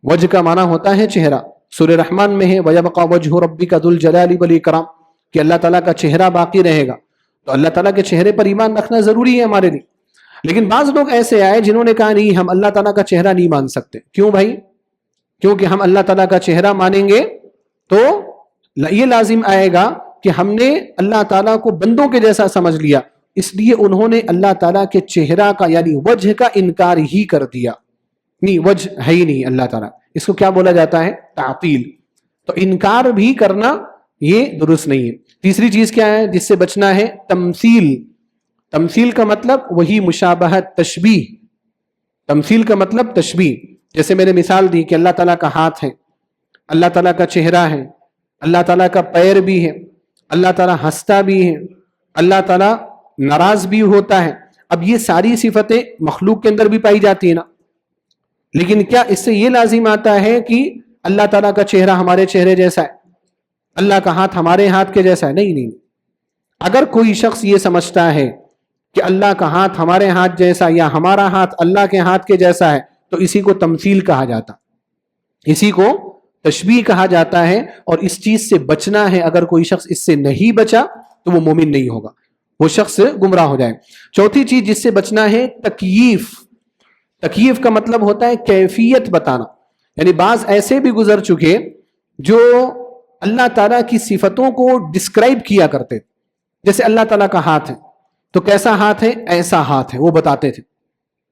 وجہ کا معنی ہوتا ہے چہرہ۔ سورہ رحمان میں ہے وَيَبْقَى وَجْهُ رَبِّكَ ذُو الْجَلَالِ وَالْإِكْرَامِ، کہ اللہ تعالیٰ کا چہرہ باقی رہے گا۔ تو اللہ تعالیٰ کے چہرے پر ایمان رکھنا ضروری ہے ہمارے لیے۔ لیکن بعض لوگ ایسے آئے جنہوں نے کہا نہیں، ہم اللہ تعالیٰ کا چہرہ نہیں مان سکتے۔ کیوں بھائی؟ کیونکہ ہم اللہ تعالیٰ کا چہرہ مانیں گے تو یہ لازم آئے گا کہ ہم نے اللہ تعالیٰ کو بندوں کے جیسا سمجھ لیا، اس لیے انہوں نے اللہ تعالیٰ کے چہرہ کا یعنی وجہ کا انکار ہی کر دیا۔ نہیں، وجہ ہے ہی نہیں اللہ تعالیٰ، اس کو کیا بولا جاتا ہے؟ تعطیل۔ تو انکار بھی کرنا یہ درست نہیں ہے۔ تیسری چیز کیا ہے جس سے بچنا ہے؟ تمثیل۔ تمثیل کا مطلب وہی مشابہت، تشبیہ۔ تمثیل کا مطلب تشبیہ۔ جیسے میں نے مثال دی کہ اللہ تعالیٰ کا ہاتھ ہے، اللہ تعالیٰ کا چہرہ ہے، اللہ تعالیٰ کا پیر بھی ہے، اللہ تعالیٰ ہنستا بھی ہے، اللہ تعالیٰ ناراض بھی ہوتا ہے۔ اب یہ ساری صفتیں مخلوق کے اندر بھی پائی جاتی ہیں نا، لیکن کیا اس سے یہ لازم آتا ہے کہ اللہ تعالیٰ کا چہرہ ہمارے چہرے جیسا ہے، اللہ کا ہاتھ ہمارے ہاتھ کے جیسا ہے؟ نہیں۔ اگر کوئی شخص یہ سمجھتا ہے کہ اللہ کا ہاتھ ہمارے ہاتھ جیسا یا ہمارا ہاتھ اللہ کے ہاتھ کے جیسا ہے تو اسی کو تمثیل کہا جاتا، اسی کو تشبیہ کہا جاتا ہے، اور اس چیز سے بچنا ہے۔ اگر کوئی شخص اس سے نہیں بچا تو وہ مومن نہیں ہوگا، وہ شخص گمراہ ہو جائے۔ چوتھی چیز جس سے بچنا ہے تکییف۔ تکییف کا مطلب ہوتا ہے کیفیت بتانا، یعنی بعض ایسے بھی گزر چکے جو اللہ تعالیٰ کی صفتوں کو ڈسکرائب کیا کرتے، جیسے اللہ تعالیٰ کا ہاتھ ہے تو کیسا ہاتھ ہے؟ ایسا ہاتھ ہے، وہ بتاتے تھے۔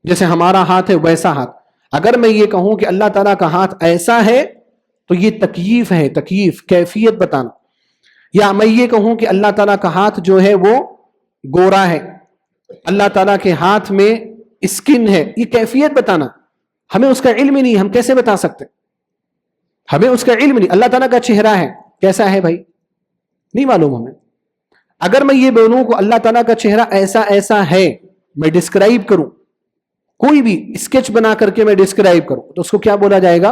جیسے ہمارا ہاتھ ہے ویسا ہاتھ۔ اگر میں یہ کہوں کہ اللہ تعالیٰ کا ہاتھ ایسا ہے تو یہ تکییف ہے، تکییف، کیفیت بتانا۔ یا میں یہ کہوں کہ اللہ تعالیٰ کا ہاتھ جو ہے وہ گورا ہے، اللہ تعالیٰ کے ہاتھ میں اسکن ہے، یہ کیفیت بتانا۔ ہمیں اس کا علم ہی نہیں، ہم کیسے بتا سکتے؟ ہمیں اس کا علم نہیں۔ اللہ تعالیٰ کا چہرہ ہے، کیسا ہے بھائی؟ نہیں معلوم ہمیں۔ اگر میں یہ بولوں کہ اللہ تعالیٰ کا چہرہ ایسا ایسا ہے، میں ڈسکرائب کروں، کوئی بھی اسکیچ بنا کر کے میں ڈسکرائب کروں، تو اس کو کیا بولا جائے گا؟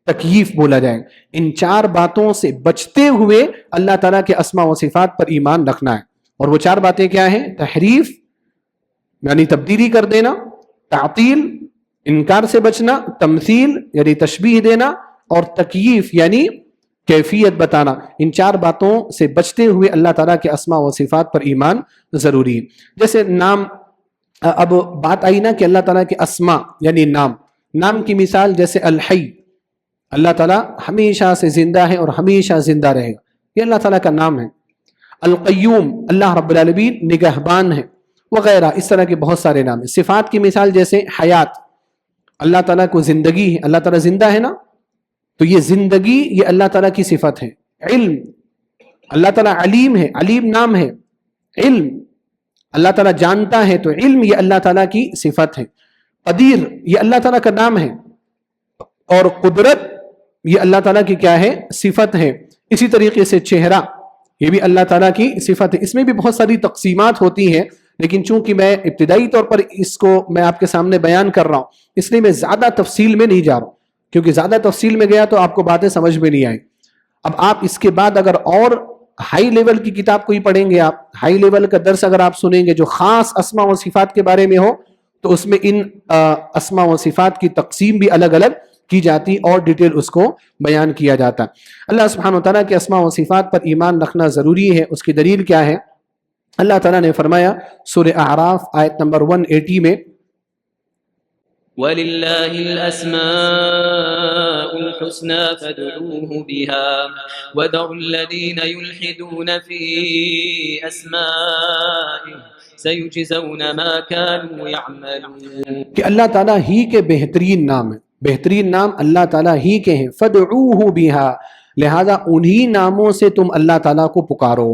تکییف بولا جائے گا۔ ان چار باتوں سے بچتے ہوئے اللہ تعالیٰ کے اسماء و صفات پر ایمان رکھنا ہے۔ اور وہ چار باتیں کیا ہیں؟ تحریف یعنی تبدیلی کر دینا، تعطیل انکار سے بچنا، تمثیل یعنی تشبیہ دینا، اور تکییف یعنی کیفیت بتانا۔ ان چار باتوں سے بچتے ہوئے اللہ تعالیٰ کے اسماء و صفات پر ایمان ضروری ہے۔ جیسے نام، اب بات آئی نا کہ اللہ تعالیٰ کے اسماء یعنی نام کی مثال جیسے الحی، اللہ تعالیٰ ہمیشہ سے زندہ ہے اور ہمیشہ زندہ رہے گا، یہ اللہ تعالیٰ کا نام ہے۔ القیوم، اللہ رب العالمین نگہبان ہے، وغیرہ اس طرح کے بہت سارے نام ہیں۔ صفات کی مثال جیسے حیات، اللہ تعالیٰ کو زندگی ہے، اللہ تعالیٰ زندہ ہے نا، تو یہ زندگی یہ اللہ تعالیٰ کی صفت ہے۔ علم، اللہ تعالیٰ علیم ہے، علیم نام ہے۔ علم، اللہ تعالیٰ جانتا ہے، تو علم یہ اللہ تعالیٰ کی صفت ہے۔ قدیر یہ اللہ تعالیٰ کا نام ہے، اور قدرت یہ اللہ تعالیٰ کی کیا ہے؟ صفت ہے۔ اسی طریقے سے چہرہ یہ بھی اللہ تعالیٰ کی صفت ہے۔ اس میں بھی بہت ساری تقسیمات ہوتی ہیں، لیکن چونکہ میں ابتدائی طور پر اس کو میں آپ کے سامنے بیان کر رہا ہوں، اس لیے میں زیادہ تفصیل میں نہیں جا رہا ہوں، کیونکہ زیادہ تفصیل میں گیا تو آپ کو باتیں سمجھ میں نہیں آئیں۔ اب آپ اس کے بعد اگر اور ہائی لیول کی کتاب کوئی پڑھیں گے، آپ ہائی لیول کا درس اگر آپ سنیں گے جو خاص اسماء و صفات کے بارے میں ہو، تو اس میں ان اسماء و صفات کی تقسیم بھی الگ الگ کی جاتی اور ڈیٹیل اس کو بیان کیا جاتا۔ اللہ سبحانہ و تعالیٰ کے اسماء و صفات پر ایمان رکھنا ضروری ہے۔ اس کی دلیل کیا ہے؟ اللہ تعالیٰ نے فرمایا سورہ اعراف آیت نمبر 180 میں، وَلِلَّهِ الْأَسْمَاءُ الْحُسْنَى فَادْعُوهُ بِهَا وَذَرُوا الَّذِينَ يُلْحِدُونَ فِي أَسْمَائِهِ سَيُجْزَوْنَ مَا كَانُوا يَعْمَلُونَ، کہ اللہ تعالیٰ ہی کے بہترین نام ہیں، بہترین نام اللہ تعالیٰ ہی کے ہیں۔ فَادْعُوهُ بِهَا، لہذا انہی ناموں سے تم اللہ تعالیٰ کو پکارو۔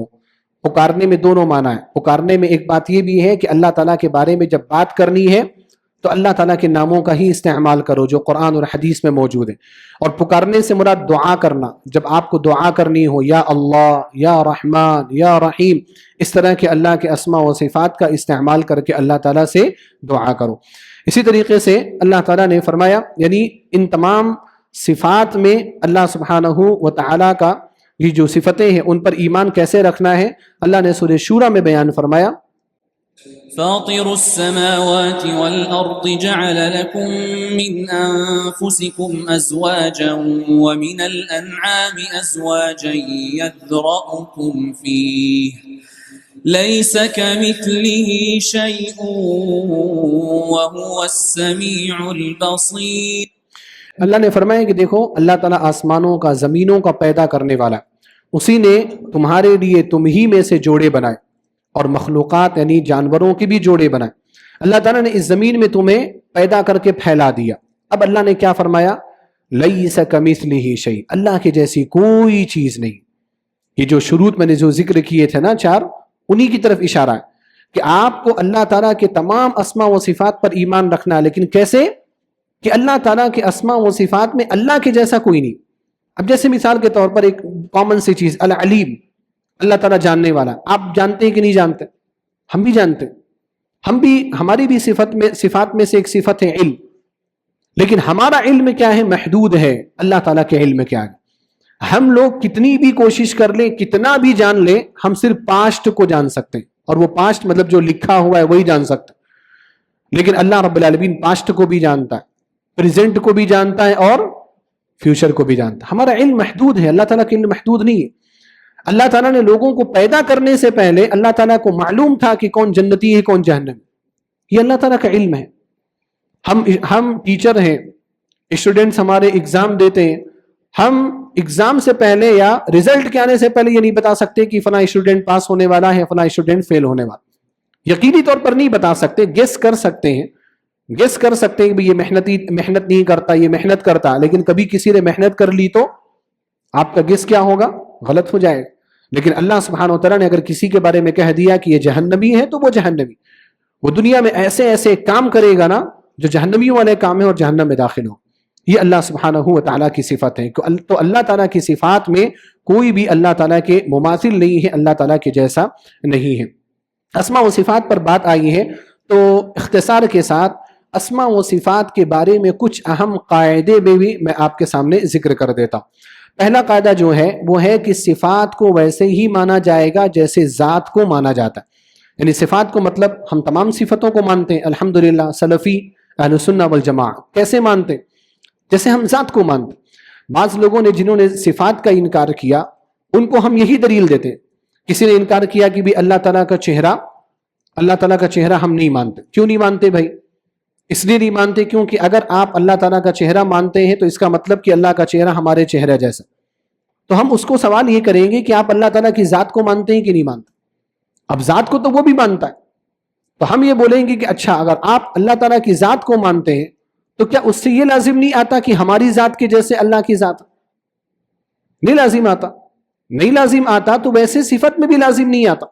پکارنے میں دونوں معنی ہے۔ پکارنے میں ایک بات یہ بھی ہے کہ اللہ تعالیٰ کے بارے میں جب بات کرنی ہے تو اللہ تعالیٰ کے ناموں کا ہی استعمال کرو جو قرآن اور حدیث میں موجود ہیں. اور پکارنے سے مراد دعا کرنا. جب آپ کو دعا کرنی ہو یا اللہ یا رحمان یا رحیم، اس طرح کے اللہ کے اسماء و صفات کا استعمال کر کے اللہ تعالیٰ سے دعا کرو. اسی طریقے سے اللہ تعالیٰ نے فرمایا، یعنی ان تمام صفات میں اللہ سبحانہ و تعالیٰ کا یہ جو صفتیں ہیں ان پر ایمان کیسے رکھنا ہے. اللہ نے سورہ شورى میں بیان فرمایا، فاطر السماوات والأرض جعل لكم من أنفسكم أزواجا ومن الأنعام أزواجا يذرأكم فيه ليس كمثله شيء وهو السميع البصير. اللہ نے فرمایا کہ دیکھو اللہ تعالیٰ آسمانوں کا زمینوں کا پیدا کرنے والا، اسی نے تمہارے لیے تم ہی میں سے جوڑے بنائے اور مخلوقات یعنی جانوروں کی بھی جوڑے بنائے. اللہ تعالیٰ نے اس زمین میں تمہیں پیدا کر کے پھیلا دیا. اب اللہ نے کیا فرمایا، لیس کمثلہ شیء، اللہ کے جیسی کوئی چیز نہیں. یہ جو شروط میں نے جو ذکر کیے تھے نا 4، انہی کی طرف اشارہ ہے کہ آپ کو اللہ تعالیٰ کے تمام اسماء و صفات پر ایمان رکھنا ہے. لیکن کیسے کہ اللہ تعالیٰ کے اسماء و صفات میں اللہ کے جیسا کوئی نہیں. اب جیسے مثال کے طور پر ایک کامن سی چیز العلیم، اللہ تعالیٰ جاننے والا. آپ جانتے ہیں کہ نہیں جانتے؟ ہم بھی جانتے. ہماری بھی صفات میں سے ایک صفت ہے علم. لیکن ہمارا علم کیا ہے؟ محدود ہے. اللہ تعالیٰ کے علم کیا ہے؟ ہم لوگ کتنی بھی کوشش کر لیں، کتنا بھی جان لیں، ہم صرف پاسٹ کو جان سکتے ہیں، اور وہ پاسٹ مطلب جو لکھا ہوا ہے وہی جان سکتے ہیں. لیکن اللہ رب العالمین پاسٹ کو بھی جانتا ہے، پریزنٹ کو بھی جانتا ہے اور فیوچر کو بھی جانتا ہے. ہمارا علم محدود ہے، اللہ تعالیٰ کا علم محدود نہیں ہے. اللہ تعالیٰ نے لوگوں کو پیدا کرنے سے پہلے اللہ تعالیٰ کو معلوم تھا کہ کون جنتی ہے کون جہنم. یہ اللہ تعالیٰ کا علم ہے. ہم ٹیچر ہیں، اسٹوڈنٹس ہمارے ایگزام دیتے ہیں، ہم ایگزام سے پہلے یا رزلٹ کے آنے سے پہلے یہ نہیں بتا سکتے کہ فلاں اسٹوڈنٹ پاس ہونے والا ہے، فلاں اسٹوڈنٹ فیل ہونے والا. یقینی طور پر نہیں بتا سکتے، گیس کر سکتے ہیں کہ یہ محنت نہیں کرتا، یہ محنت کرتا. لیکن کبھی کسی نے محنت کر لی تو آپ کا گیس کیا ہوگا؟ غلط ہو جائے گا. لیکن اللہ سبحانہ و تعالیٰ نے اگر کسی کے بارے میں کہہ دیا کہ یہ جہنمی ہے تو وہ جہنمی، وہ دنیا میں ایسے ایسے کام کرے گا نا جو جہنمیوں والے کام ہیں اور جہنم میں داخل ہو. یہ اللہ سبحانہ و تعالیٰ کی صفت ہے. تو اللہ تعالیٰ کی صفات میں کوئی بھی اللہ تعالیٰ کے مماثل نہیں ہے، اللہ تعالیٰ کے جیسا نہیں ہے. اسماء و صفات پر بات آئی ہے تو اختصار کے ساتھ اسماء و صفات کے بارے میں کچھ اہم قاعدے بھی میں آپ کے سامنے ذکر کر دیتا ہوں. پہلا قاعدہ جو ہے وہ ہے کہ صفات کو ویسے ہی مانا جائے گا جیسے ذات کو مانا جاتا ہے. یعنی صفات کو مطلب ہم تمام صفتوں کو مانتے ہیں الحمدللہ. سلفی اہل سنہ والجماعہ کیسے مانتے ہیں؟ جیسے ہم ذات کو مانتے. بعض لوگوں نے جنہوں نے صفات کا انکار کیا ان کو ہم یہی دلیل دیتے ہیں. کسی نے انکار کیا کہ بھی اللہ تعالیٰ کا چہرہ ہم نہیں مانتے. کیوں نہیں مانتے بھائی؟ اس لیے نہیں مانتے کیونکہ اگر آپ اللہ تعالیٰ کا چہرہ مانتے ہیں تو اس کا مطلب کہ اللہ کا چہرہ ہمارے چہرہ جیسا. تو ہم اس کو سوال یہ کریں گے کہ آپ اللہ تعالیٰ کی ذات کو مانتے ہیں کہ نہیں مانتے؟ اب ذات کو تو وہ بھی مانتا ہے، تو ہم یہ بولیں گے کہ اچھا اگر آپ اللہ تعالیٰ کی ذات کو مانتے ہیں تو کیا اس سے یہ لازم نہیں آتا کہ ہماری ذات کے جیسے اللہ کی ذات؟ نہیں لازم آتا. تو ویسے صفت میں بھی لازم نہیں آتا.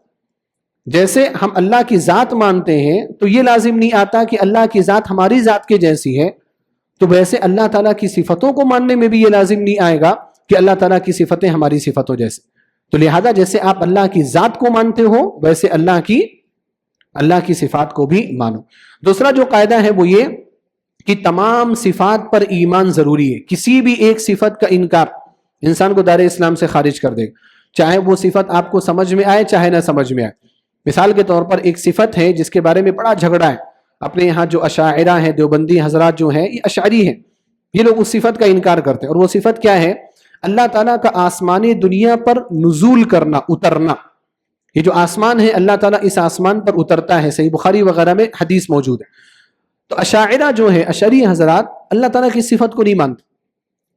جیسے ہم اللہ کی ذات مانتے ہیں تو یہ لازم نہیں آتا کہ اللہ کی ذات ہماری ذات کے جیسی ہے، تو ویسے اللہ تعالیٰ کی صفتوں کو ماننے میں بھی یہ لازم نہیں آئے گا کہ اللہ تعالیٰ کی صفتیں ہماری صفتوں جیسے. تو لہذا جیسے آپ اللہ کی ذات کو مانتے ہو ویسے اللہ کی صفات کو بھی مانو. دوسرا جو قاعدہ ہے وہ یہ کہ تمام صفات پر ایمان ضروری ہے. کسی بھی ایک صفت کا انکار انسان کو دائرہ اسلام سے خارج کر دے گا، چاہے وہ صفت آپ کو سمجھ میں آئے چاہے نہ سمجھ میں آئے. مثال کے طور پر ایک صفت ہے جس کے بارے میں بڑا جھگڑا ہے. اپنے یہاں جو اشاعرہ ہیں، دیوبندی حضرات جو ہیں، یہ اشعری ہیں، یہ لوگ اس صفت کا انکار کرتے ہیں. اور وہ صفت کیا ہے؟ اللہ تعالیٰ کا آسمانی دنیا پر نزول کرنا، اترنا. یہ جو آسمان ہے اللہ تعالیٰ اس آسمان پر اترتا ہے، صحیح بخاری وغیرہ میں حدیث موجود ہے. تو اشاعرہ جو ہے، اشعری حضرات، اللہ تعالیٰ کی صفت کو نہیں مانتے.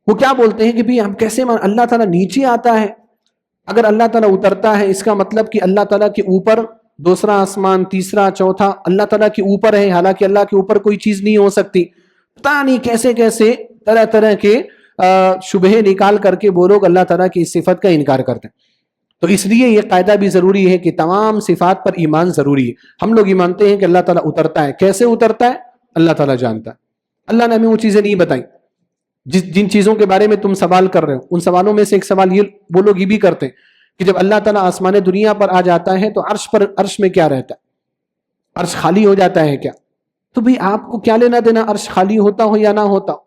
وہ کیا بولتے ہیں کہ بھی ہم کیسے اللہ تعالیٰ نیچے آتا ہے؟ اگر اللہ تعالیٰ اترتا ہے اس کا مطلب کہ اللہ تعالیٰ کے اوپر دوسرا آسمان، تیسرا، چوتھا اللہ تعالیٰ کے اوپر ہے، حالانکہ اللہ کے اوپر کوئی چیز نہیں ہو سکتی. پتہ نہیں کیسے کیسے طرح طرح کے شبہے نکال کر کے وہ لوگ اللہ تعالیٰ کی اس صفت کا انکار کرتے ہیں. تو اس لیے یہ قاعدہ بھی ضروری ہے کہ تمام صفات پر ایمان ضروری ہے. ہم لوگ یہ مانتے ہیں کہ اللہ تعالیٰ اترتا ہے. کیسے اترتا ہے؟ اللہ تعالیٰ جانتا ہے. اللہ نے ہمیں وہ چیزیں نہیں بتائیں جن چیزوں کے بارے میں تم سوال کر رہے ہو. ان سوالوں میں سے ایک سوال یہ وہ لوگ یہ بھی کرتے ہیں کہ جب اللہ تعالیٰ آسمان دنیا پر آ جاتا ہے تو عرش میں کیا رہتا ہے؟ عرش خالی ہو جاتا ہے کیا؟ تو بھئی آپ کو کیا لینا دینا عرش خالی ہوتا ہو یا نہ ہوتا ہو؟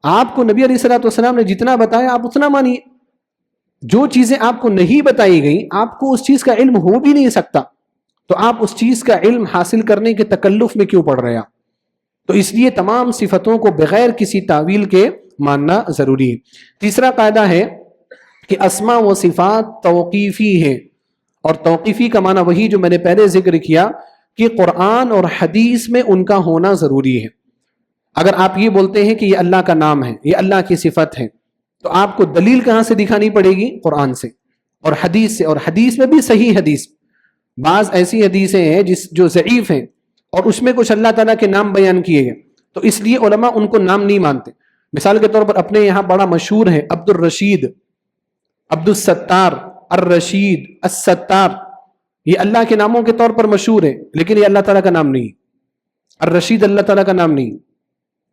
آپ کو نبی علیہ الصلوۃ والسلام نے جتنا بتایا آپ اتنا مانیے. جو چیزیں آپ کو نہیں بتائی گئی آپ کو اس چیز کا علم ہو بھی نہیں سکتا, تو آپ اس چیز کا علم حاصل کرنے کے تکلف میں کیوں پڑ رہے ہیں؟ تو اس لیے تمام صفتوں کو بغیر کسی تعویل کے ماننا ضروری ہے. تیسرا قاعدہ ہے کہ اسماء و صفات توقیفی ہیں, اور توقیفی کا معنی وہی جو میں نے پہلے ذکر کیا کہ قرآن اور حدیث میں ان کا ہونا ضروری ہے. اگر آپ یہ بولتے ہیں کہ یہ اللہ کا نام ہے, یہ اللہ کی صفت ہے, تو آپ کو دلیل کہاں سے دکھانی پڑے گی؟ قرآن سے اور حدیث سے, اور حدیث میں بھی صحیح حدیث. بعض ایسی حدیثیں ہیں جو ضعیف ہیں اور اس میں کچھ اللہ تعالیٰ کے نام بیان کیے گئے, تو اس لیے علماء ان کو نام نہیں مانتے. مثال کے طور پر اپنے یہاں بڑا مشہور ہے عبد الرشید, عبد الستار, الرشید, الستار, یہ اللہ کے ناموں کے طور پر مشہور ہے, لیکن یہ اللہ تعالیٰ کا نام نہیں. الرشید اللہ تعالیٰ کا نام نہیں,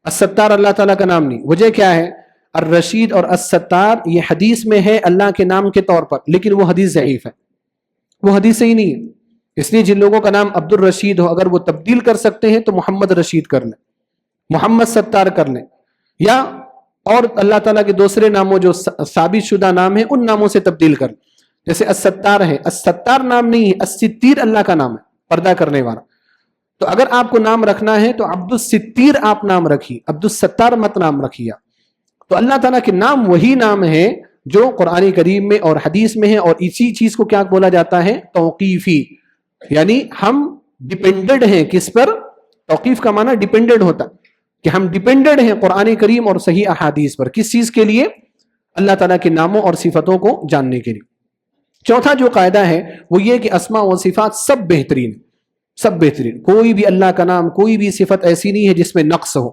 الستار اللہ تعالیٰ کا نام نہیں. وجہ کیا ہے؟ الرشید اور الستار یہ حدیث میں ہے اللہ کے نام کے طور پر, لیکن وہ حدیث ضعیف ہے, وہ حدیث صحیح نہیں ہے. اس لیے جن لوگوں کا نام عبد الرشید ہو, اگر وہ تبدیل کر سکتے ہیں تو محمد رشید کر لیں, محمد ستار کر لیں, یا اور اللہ تعالیٰ کے دوسرے ناموں جو ثابت شدہ نام ہیں ان ناموں سے تبدیل کر لیں. جیسے الستار ہے, الستار نام نہیں ہے, الستیر اللہ کا نام ہے, پردہ کرنے والا. تو اگر آپ کو نام رکھنا ہے تو عبد الستیر آپ نام رکھیے, عبد الستار مت نام رکھیے. تو اللہ تعالیٰ کے نام وہی نام ہے جو قرآن کریم میں اور حدیث میں ہے, اور اسی چیز کو کیا بولا جاتا ہے؟ توقیفی. یعنی ہم ڈیپینڈڈ ہیں کس پر؟ توقیف کا معنی ڈیپینڈڈ ہوتا کہ ہم ڈیپینڈڈ ہیں قرآن کریم اور صحیح احادیث پر. کس چیز کے لیے؟ اللہ تعالیٰ کے ناموں اور صفتوں کو جاننے کے لیے. چوتھا جو قاعدہ ہے وہ یہ کہ اسماء و صفات سب بہترین, سب بہترین. کوئی بھی اللہ کا نام, کوئی بھی صفت ایسی نہیں ہے جس میں نقص ہو.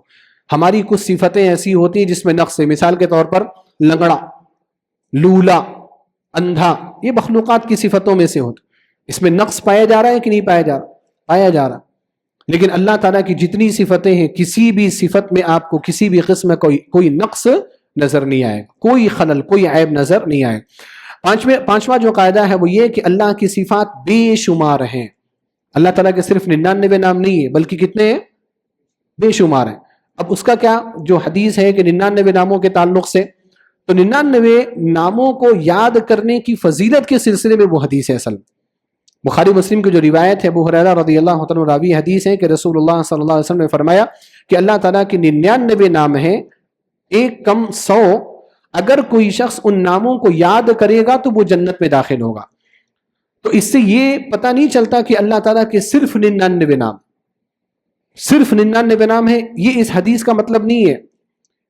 ہماری کچھ صفتیں ایسی ہوتی ہیں جس میں نقص ہے. مثال کے طور پر لنگڑا, لولا, اندھا, یہ مخلوقات کی صفتوں میں سے ہوتا. اس میں نقص پایا جا رہا ہے کہ نہیں پایا جا رہا؟ پایا جا رہا. لیکن اللہ تعالیٰ کی جتنی صفتیں ہیں کسی بھی صفت میں آپ کو کسی بھی قسم میں کوئی نقص نظر نہیں آئے, کوئی خلل, کوئی عیب نظر نہیں آئے. پانچواں جو قاعدہ ہے وہ یہ کہ اللہ کی صفات بے شمار ہیں. اللہ تعالیٰ کے صرف 99 نام نہیں ہے بلکہ کتنے ہیں؟ بے شمار ہیں. اب اس کا کیا جو حدیث ہے کہ 99 ناموں کے تعلق سے, تو 99 ناموں کو یاد کرنے کی فضیلت کے سلسلے میں وہ حدیث ہے. اصل بخاری مسلم کی جو روایت ہے, ابو ہریرہ رضی اللہ عنہ راوی حدیث ہے کہ رسول اللہ صلی اللہ علیہ وسلم نے فرمایا کہ اللہ تعالیٰ کے 99 نام ہیں, ایک کم 100. اگر کوئی شخص ان ناموں کو یاد کرے گا تو وہ جنت میں داخل ہوگا. تو اس سے یہ پتہ نہیں چلتا کہ اللہ تعالیٰ کے صرف 99 نام, صرف 99 نام ہیں. یہ اس حدیث کا مطلب نہیں ہے.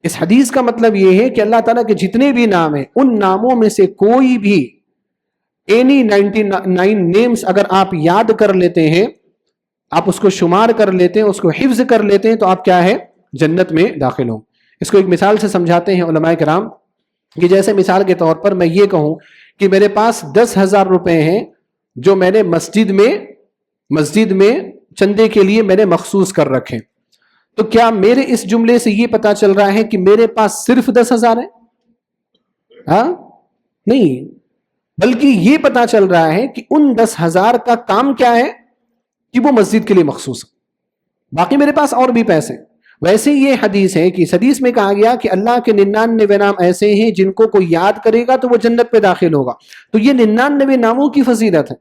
اس حدیث کا مطلب یہ ہے کہ اللہ تعالیٰ کے جتنے بھی نام ہیں ان ناموں میں سے کوئی بھی اینی 99 نیمز اگر آپ یاد کر لیتے ہیں, آپ اس کو شمار کر لیتے ہیں, اس کو حفظ کر لیتے ہیں, تو آپ کیا ہے؟ جنت میں داخل ہوں. اس کو ایک مثال سے سمجھاتے ہیں علماء کرام کہ جیسے مثال کے طور پر میں یہ کہوں کہ میرے پاس 10,000 روپے ہیں جو میں نے مسجد میں چندے کے لیے میں نے مخصوص کر رکھے. تو کیا میرے اس جملے سے یہ پتا چل رہا ہے کہ میرے پاس صرف 10,000 ہے؟ ہاں نہیں, بلکہ یہ پتا چل رہا ہے کہ ان 10,000 کا کام کیا ہے کہ وہ مسجد کے لیے مخصوص ہے, باقی میرے پاس اور بھی پیسے. ویسے یہ حدیث ہے کہ اس حدیث میں کہا گیا کہ اللہ کے 99 نام ایسے ہیں جن کو کوئی یاد کرے گا تو وہ جنت پہ داخل ہوگا. تو یہ 99 ناموں کی فضیلت ہے.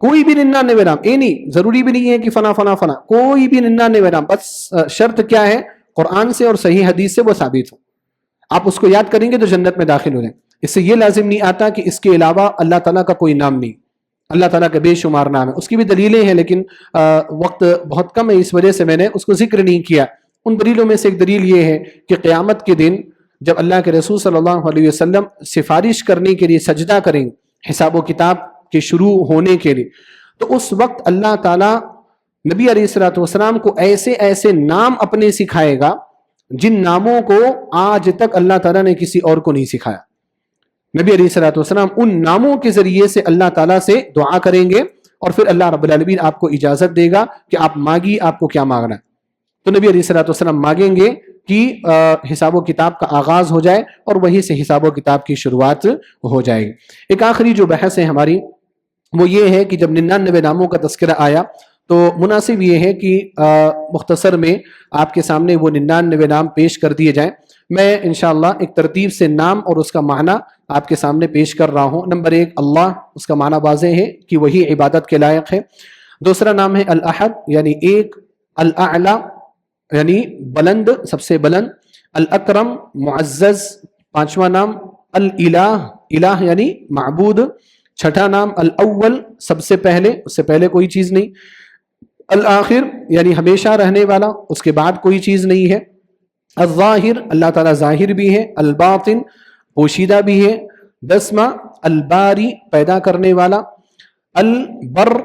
کوئی بھی 99 نام, نہیں ضروری بھی نہیں ہے کہ فنا فنا فنا, کوئی بھی 99 نام, بس شرط کیا ہے؟ قرآن سے اور صحیح حدیث سے وہ ثابت ہو. آپ اس کو یاد کریں گے تو جنت میں داخل ہو جائیں. اس سے یہ لازم نہیں آتا کہ اس کے علاوہ اللہ تعالیٰ کا کوئی نام نہیں. اللہ تعالیٰ کا بے شمار نام ہے. اس کی بھی دلیلیں ہیں لیکن وقت بہت کم ہے, اس وجہ سے میں نے اس کو ذکر نہیں کیا. ان دلیلوں میں سے ایک دلیل یہ ہے کہ قیامت کے دن جب اللہ کے رسول صلی اللہ علیہ وسلم سفارش کرنے کے لیے سجدہ کریں حساب و کتاب کے شروع ہونے کے لیے, تو اس وقت اللہ تعالیٰ نبی علیہ الصلوۃ والسلام کو ایسے ایسے نام اپنے سکھائے گا جن ناموں کو آج تک اللہ تعالیٰ نے کسی اور کو نہیں سکھایا. نبی علیہ الصلوۃ والسلام ان ناموں کے ذریعے سے اللہ تعالیٰ سے دعا کریں گے اور پھر اللہ رب العالمین آپ کو اجازت دے گا کہ آپ مانگی, آپ کو کیا مانگنا ہے. تو نبی علیہ الصلوۃ والسلام مانگیں گے کہ حساب و کتاب کا آغاز ہو جائے اور وہیں سے حساب و کتاب کی شروعات ہو جائے گی۔ ایک آخری جو بحث ہے ہماری وہ یہ ہے کہ جب 99 ناموں کا تذکرہ آیا تو مناسب یہ ہے کہ مختصر میں آپ کے سامنے وہ 99 نام پیش کر دیے جائیں۔ میں انشاءاللہ ایک ترتیب سے نام اور اس کا معنی آپ کے سامنے پیش کر رہا ہوں۔ نمبر 1 اللہ، اس کا معنی واضح ہے کہ وہی عبادت کے لائق ہے۔ دوسرا نام ہے الاحد یعنی ایک، الاعلی یعنی بلند، سب سے بلند، الاکرم معزز، پانچواں نام الالہ، الہ یعنی معبود، چھٹا نام الاول سب سے پہلے، اس سے پہلے کوئی چیز نہیں، الآخر یعنی ہمیشہ رہنے والا، اس کے بعد کوئی چیز نہیں ہے، الظاہر اللہ تعالیٰ ظاہر بھی ہے، الباطن پوشیدہ بھی ہے، 10واں الباری پیدا کرنے والا، البر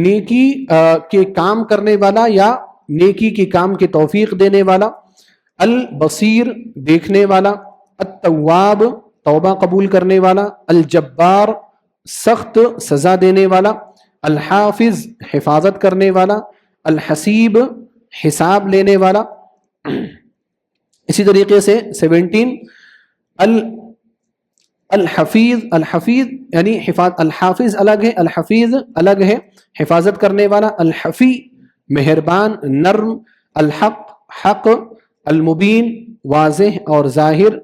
نیکی کے کام کرنے والا یا نیکی کے کام کے توفیق دینے والا، البصیر دیکھنے والا، التواب توبہ قبول کرنے والا، الجبار سخت سزا دینے والا، الحافظ حفاظت کرنے والا، الحسیب حساب لینے والا۔ اسی طریقے سے 17 الحفیظ، الحفیظ یعنی الحافظ الگ ہے، الحفیظ الگ ہے، حفاظت کرنے والا، الحفی مہربان نرم، الحق حق، المبین واضح اور ظاہر،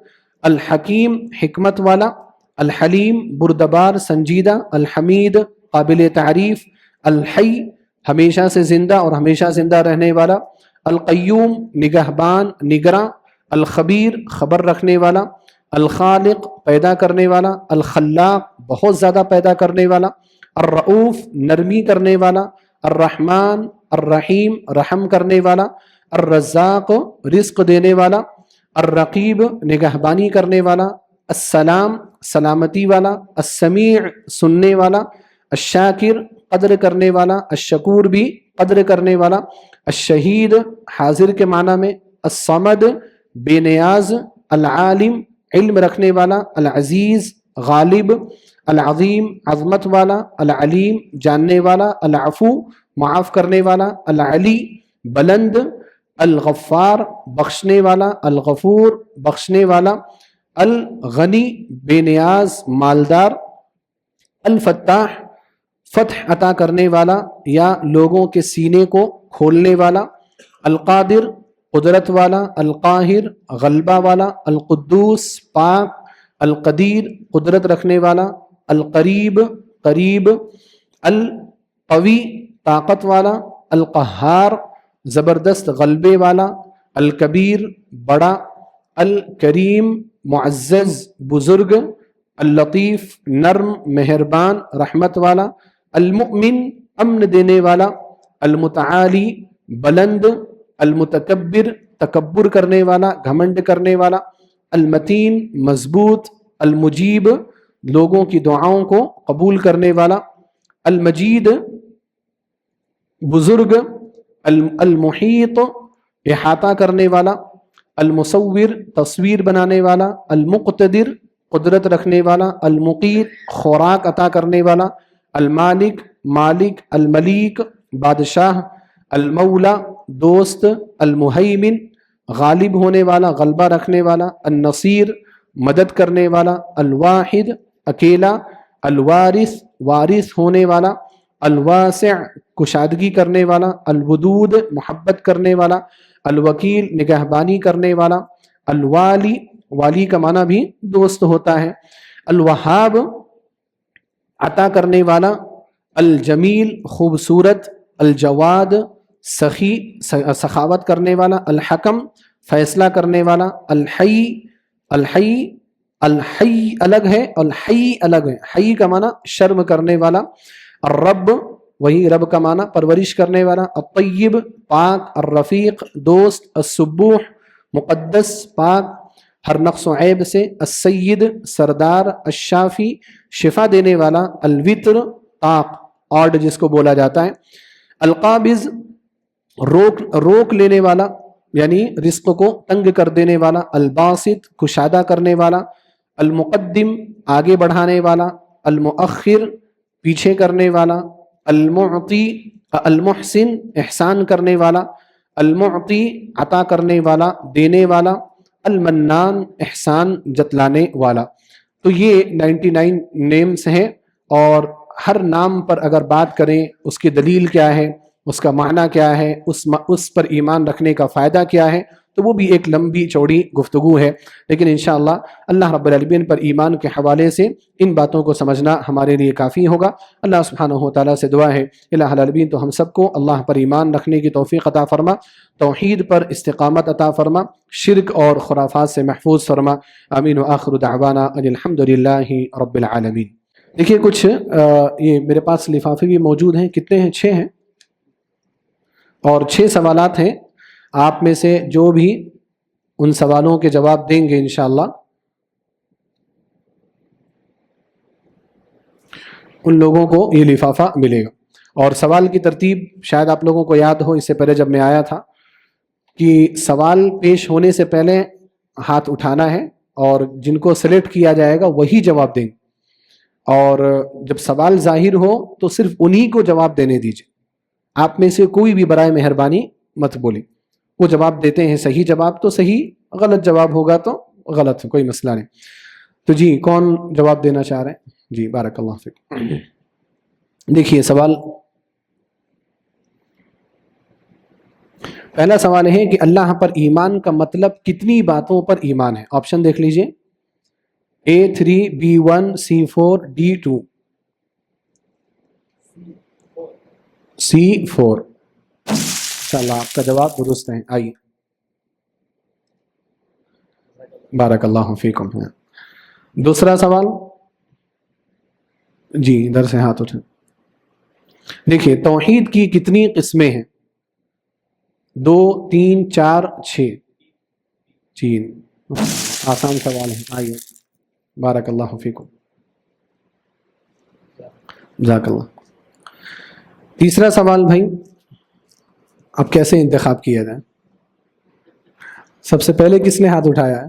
الحکیم حکمت والا، الحلیم بردبار سنجیدہ، الحمید قابل تعریف، الحی ہمیشہ سے زندہ اور ہمیشہ زندہ رہنے والا، القیوم نگہبان نگراں، الخبیر خبر رکھنے والا، الخالق پیدا کرنے والا، الخلاق بہت زیادہ پیدا کرنے والا، الرؤوف نرمی کرنے والا، الرحمن الرحیم رحم کرنے والا، الرزاق رزق دینے والا، الرقیب نگہبانی کرنے والا، السلام سلامتی والا، السمیع سننے والا، الشاکر قدر کرنے والا، الشکور بھی قدر کرنے والا، الشہید حاضر کے معنی میں، الصمد بے نیاز، العالم علم رکھنے والا، العزیز غالب، العظیم عظمت والا، العلیم جاننے والا، العفو معاف کرنے والا، العلی بلند، الغفار بخشنے والا، الغفور بخشنے والا، الغنی بے نیاز مالدار، الفتاح فتح عطا کرنے والا یا لوگوں کے سینے کو کھولنے والا، القادر قدرت والا، القاہر غلبہ والا، القدوس پاک، القدیر قدرت رکھنے والا، القریب قریب، القوی طاقت والا، القہار زبردست غلبے والا، الکبیر بڑا، الکریم معزز بزرگ، اللطیف نرم مہربان رحمت والا، المؤمن امن دینے والا، المتعالی بلند، المتکبر تکبر کرنے والا گھمنڈ کرنے والا، المتین مضبوط، المجیب لوگوں کی دعاؤں کو قبول کرنے والا، المجید بزرگ، المحیط احاطہ کرنے والا، المصور تصویر بنانے والا، المقتدر قدرت رکھنے والا، المقیت خوراک عطا کرنے والا، المالک مالک، الملیک بادشاہ، المولا دوست، المہیمن غالب ہونے والا غلبہ رکھنے والا، النصیر مدد کرنے والا، الواحد اکیلا، الوارث وارث ہونے والا، الواسع کشادگی کرنے والا، الودود محبت کرنے والا، الوکیل نگہبانی کرنے والا، الوالی والی کا معنی بھی دوست ہوتا ہے، الوہاب عطا کرنے والا، الجمیل خوبصورت، الجواد سخی سخاوت کرنے والا، الحکم فیصلہ کرنے والا، الحی الحی الحی الگ ہے، الحی الگ ہے، حی کا معنی شرم کرنے والا، الرب وہی رب کا معنی پرورش کرنے والا، الطیب پاک، الرفیق دوست، السبوح مقدس پاک ہر نقص و عیب سے، السید سردار، الشافی شفا دینے والا، الوتر طاق آڈ جس کو بولا جاتا ہے، القابض روک لینے والا یعنی رزق کو تنگ کر دینے والا، الباسط کشادہ کرنے والا، المقدم آگے بڑھانے والا، المؤخر پیچھے کرنے والا، المعطی المحسن احسان کرنے والا، المعطی عطا کرنے والا، دینے والا، المنان احسان جتلانے والا. تو یہ 99 نیمز ہیں، اور ہر نام پر اگر بات کریں اس کی دلیل کیا ہے، اس کا معنی کیا ہے، اس پر ایمان رکھنے کا فائدہ کیا ہے، تو وہ بھی ایک لمبی چوڑی گفتگو ہے. لیکن انشاءاللہ اللہ رب العالمین پر ایمان کے حوالے سے ان باتوں کو سمجھنا ہمارے لیے کافی ہوگا. اللہ سبحانہ و تعالیٰ سے دعا ہے الہ العالمین تو ہم سب کو اللہ پر ایمان رکھنے کی توفیق عطا فرما، توحید پر استقامت عطا فرما، شرک اور خرافات سے محفوظ فرما. آمین. وآخر دعوانا ان الحمدللہ رب العالمین. دیکھیے کچھ یہ میرے پاس لفافے بھی موجود ہیں. کتنے ہیں؟ 6 ہیں، اور 6 سوالات ہیں. آپ میں سے جو بھی ان سوالوں کے جواب دیں گے انشاءاللہ ان لوگوں کو یہ لفافہ ملے گا. اور سوال کی ترتیب شاید آپ لوگوں کو یاد ہو، اس سے پہلے جب میں آیا تھا کہ سوال پیش ہونے سے پہلے ہاتھ اٹھانا ہے، اور جن کو سلیکٹ کیا جائے گا وہی جواب دیں گے، اور جب سوال ظاہر ہو تو صرف انہی کو جواب دینے دیجیے. آپ میں سے کوئی بھی برائے مہربانی مت بولیں. وہ جواب دیتے ہیں صحیح جواب تو صحیح، غلط جواب ہوگا تو غلط، کوئی مسئلہ نہیں. تو جی کون جواب دینا چاہ رہے ہیں؟ جی بارک اللہ فیک. دیکھیے سوال، پہلا سوال ہے کہ اللہ پر ایمان کا مطلب کتنی باتوں پر ایمان ہے؟ آپشن دیکھ لیجئے، A3 B1 C4 D2 C4. انشاءاللہ آپ کا جواب درست ہے. آئیے بارک اللہ فیکم. دوسرا سوال، جی ادھر سے ہاتھ اٹھائیں. دیکھیے توحید کی کتنی قسمیں ہیں؟ 2 3 4 6. 3. آسان سوال ہے. آئیے بارک اللہ فیکم. جزاک اللہ. تیسرا سوال بھائی، اب کیسے انتخاب کیا جائے؟ سب سے پہلے کس نے ہاتھ اٹھایا ہے؟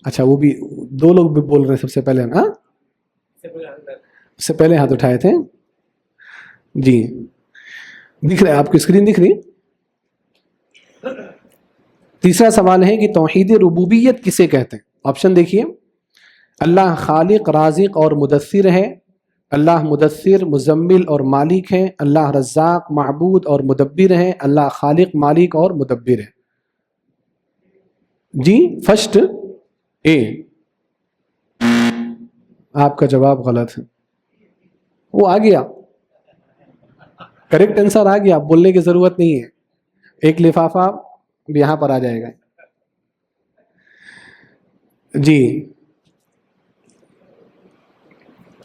اچھا وہ بھی 2 لوگ بھی بول رہے ہیں سب سے پہلے. ہاں اس سے پہلے ہاتھ اٹھائے تھے. جی دکھ رہا ہے آپ کو، اسکرین دکھ رہی؟ تیسرا سوال ہے کہ توحید ربوبیت کسے کہتے ہیں؟ آپشن دیکھیے، اللہ خالق رازق اور مدثر ہے، اللہ مدثر مزمل اور مالک ہے، اللہ رزاق معبود اور مدبر ہے، اللہ خالق مالک اور مدبر ہے. جی فرسٹ اے. آپ کا جواب غلط ہے. وہ آ گیا، کریکٹ آنسر آ گیا، بولنے کی ضرورت نہیں ہے. ایک لفافہ یہاں پر آ جائے گا. جی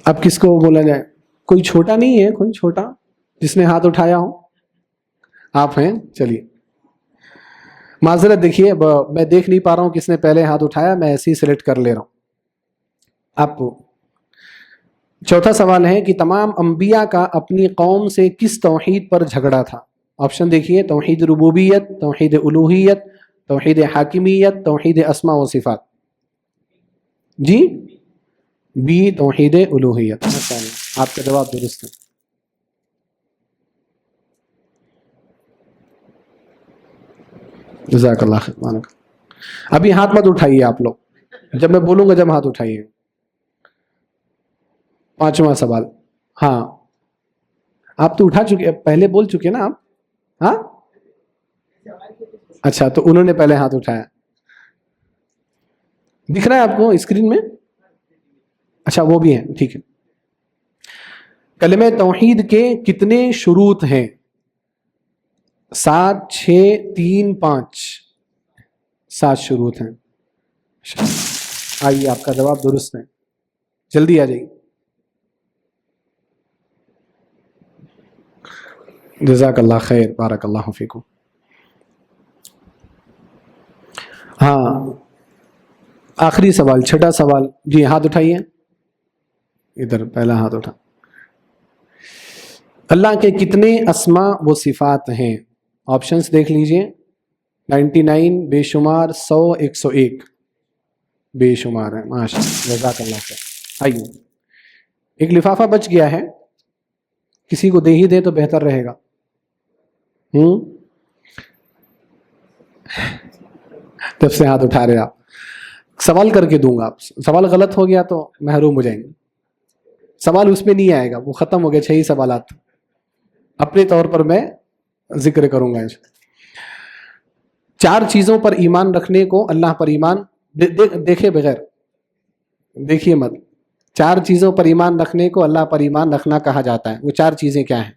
اب کس کو بولا جائے؟ کوئی چھوٹا نہیں ہے؟ کوئی چھوٹا جس نے ہاتھ اٹھایا ہو؟ آپ ہیں؟ چلیے معذرت. دیکھیے میں دیکھ نہیں پا رہا ہوں کس نے پہلے ہاتھ اٹھایا، میں ایسے ہی سلیکٹ کر لے رہا ہوں. آپ چوتھا سوال ہے کہ تمام انبیاء کا اپنی قوم سے کس توحید پر جھگڑا تھا؟ آپشن دیکھیے، توحید ربوبیت، توحید الوہیت، توحید حاکمیت، توحید اسماء و صفات. جی بی توحید الوہیت. آپ کا جواب درست ہے. جزاک اللہ خیر. ابھی ہاتھ مت اٹھائیے آپ لوگ، جب میں بولوں گا جب ہاتھ اٹھائیے. 5واں سوال. ہاں آپ تو اٹھا چکے، پہلے بول چکے نا آپ. ہاں اچھا تو انہوں نے پہلے ہاتھ اٹھایا. دکھ رہا ہے آپ کو اسکرین میں؟ اچھا وہ بھی ہیں، ٹھیک ہے. کلمہ توحید کے کتنے شروط ہیں؟ 7 6 3 5. 7 شروط ہیں. آئیے آپ کا جواب درست ہے، جلدی آ جائیے. جزاک اللہ خیر، بارک اللہ فیکم. ہاں آخری سوال، چھٹا سوال. جی ہاتھ اٹھائیے، ادھر پہلا ہاتھ اٹھا. اللہ کے کتنے اسماء و صفات ہیں؟ آپشنز دیکھ لیجئے، 99 بے شمار، 100 101. بے شمار ہے. ماشاء اللہ، جزاک اللہ خیر. آئیے ایک لفافہ بچ گیا ہے، کسی کو دے ہی دے تو بہتر رہے گا. جب سے ہاتھ اٹھا رہے آپ، سوال کر کے دوں گا آپ سے، سوال غلط ہو گیا تو محروم ہو جائیں گے. سوال اس میں نہیں آئے گا، وہ ختم ہو گئے 6 ہی سوالات. اپنے طور پر میں ذکر کروں گا. 4 چیزوں پر ایمان رکھنے کو اللہ پر ایمان دیکھے بغیر، دیکھیے مت، 4 چیزوں پر ایمان رکھنے کو اللہ پر ایمان رکھنا کہا جاتا ہے. وہ 4 چیزیں کیا ہیں؟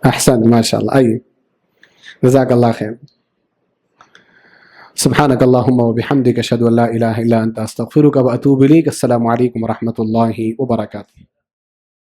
احسن، ماشاء اللہ. آئیے، جزاک اللہ خیر. سبحانک اللہم وبحمدک اشہد ان لا الہ الا انت استغفرک واتوب الیک. السلام علیکم ورحمۃ اللہ وبرکاتہ.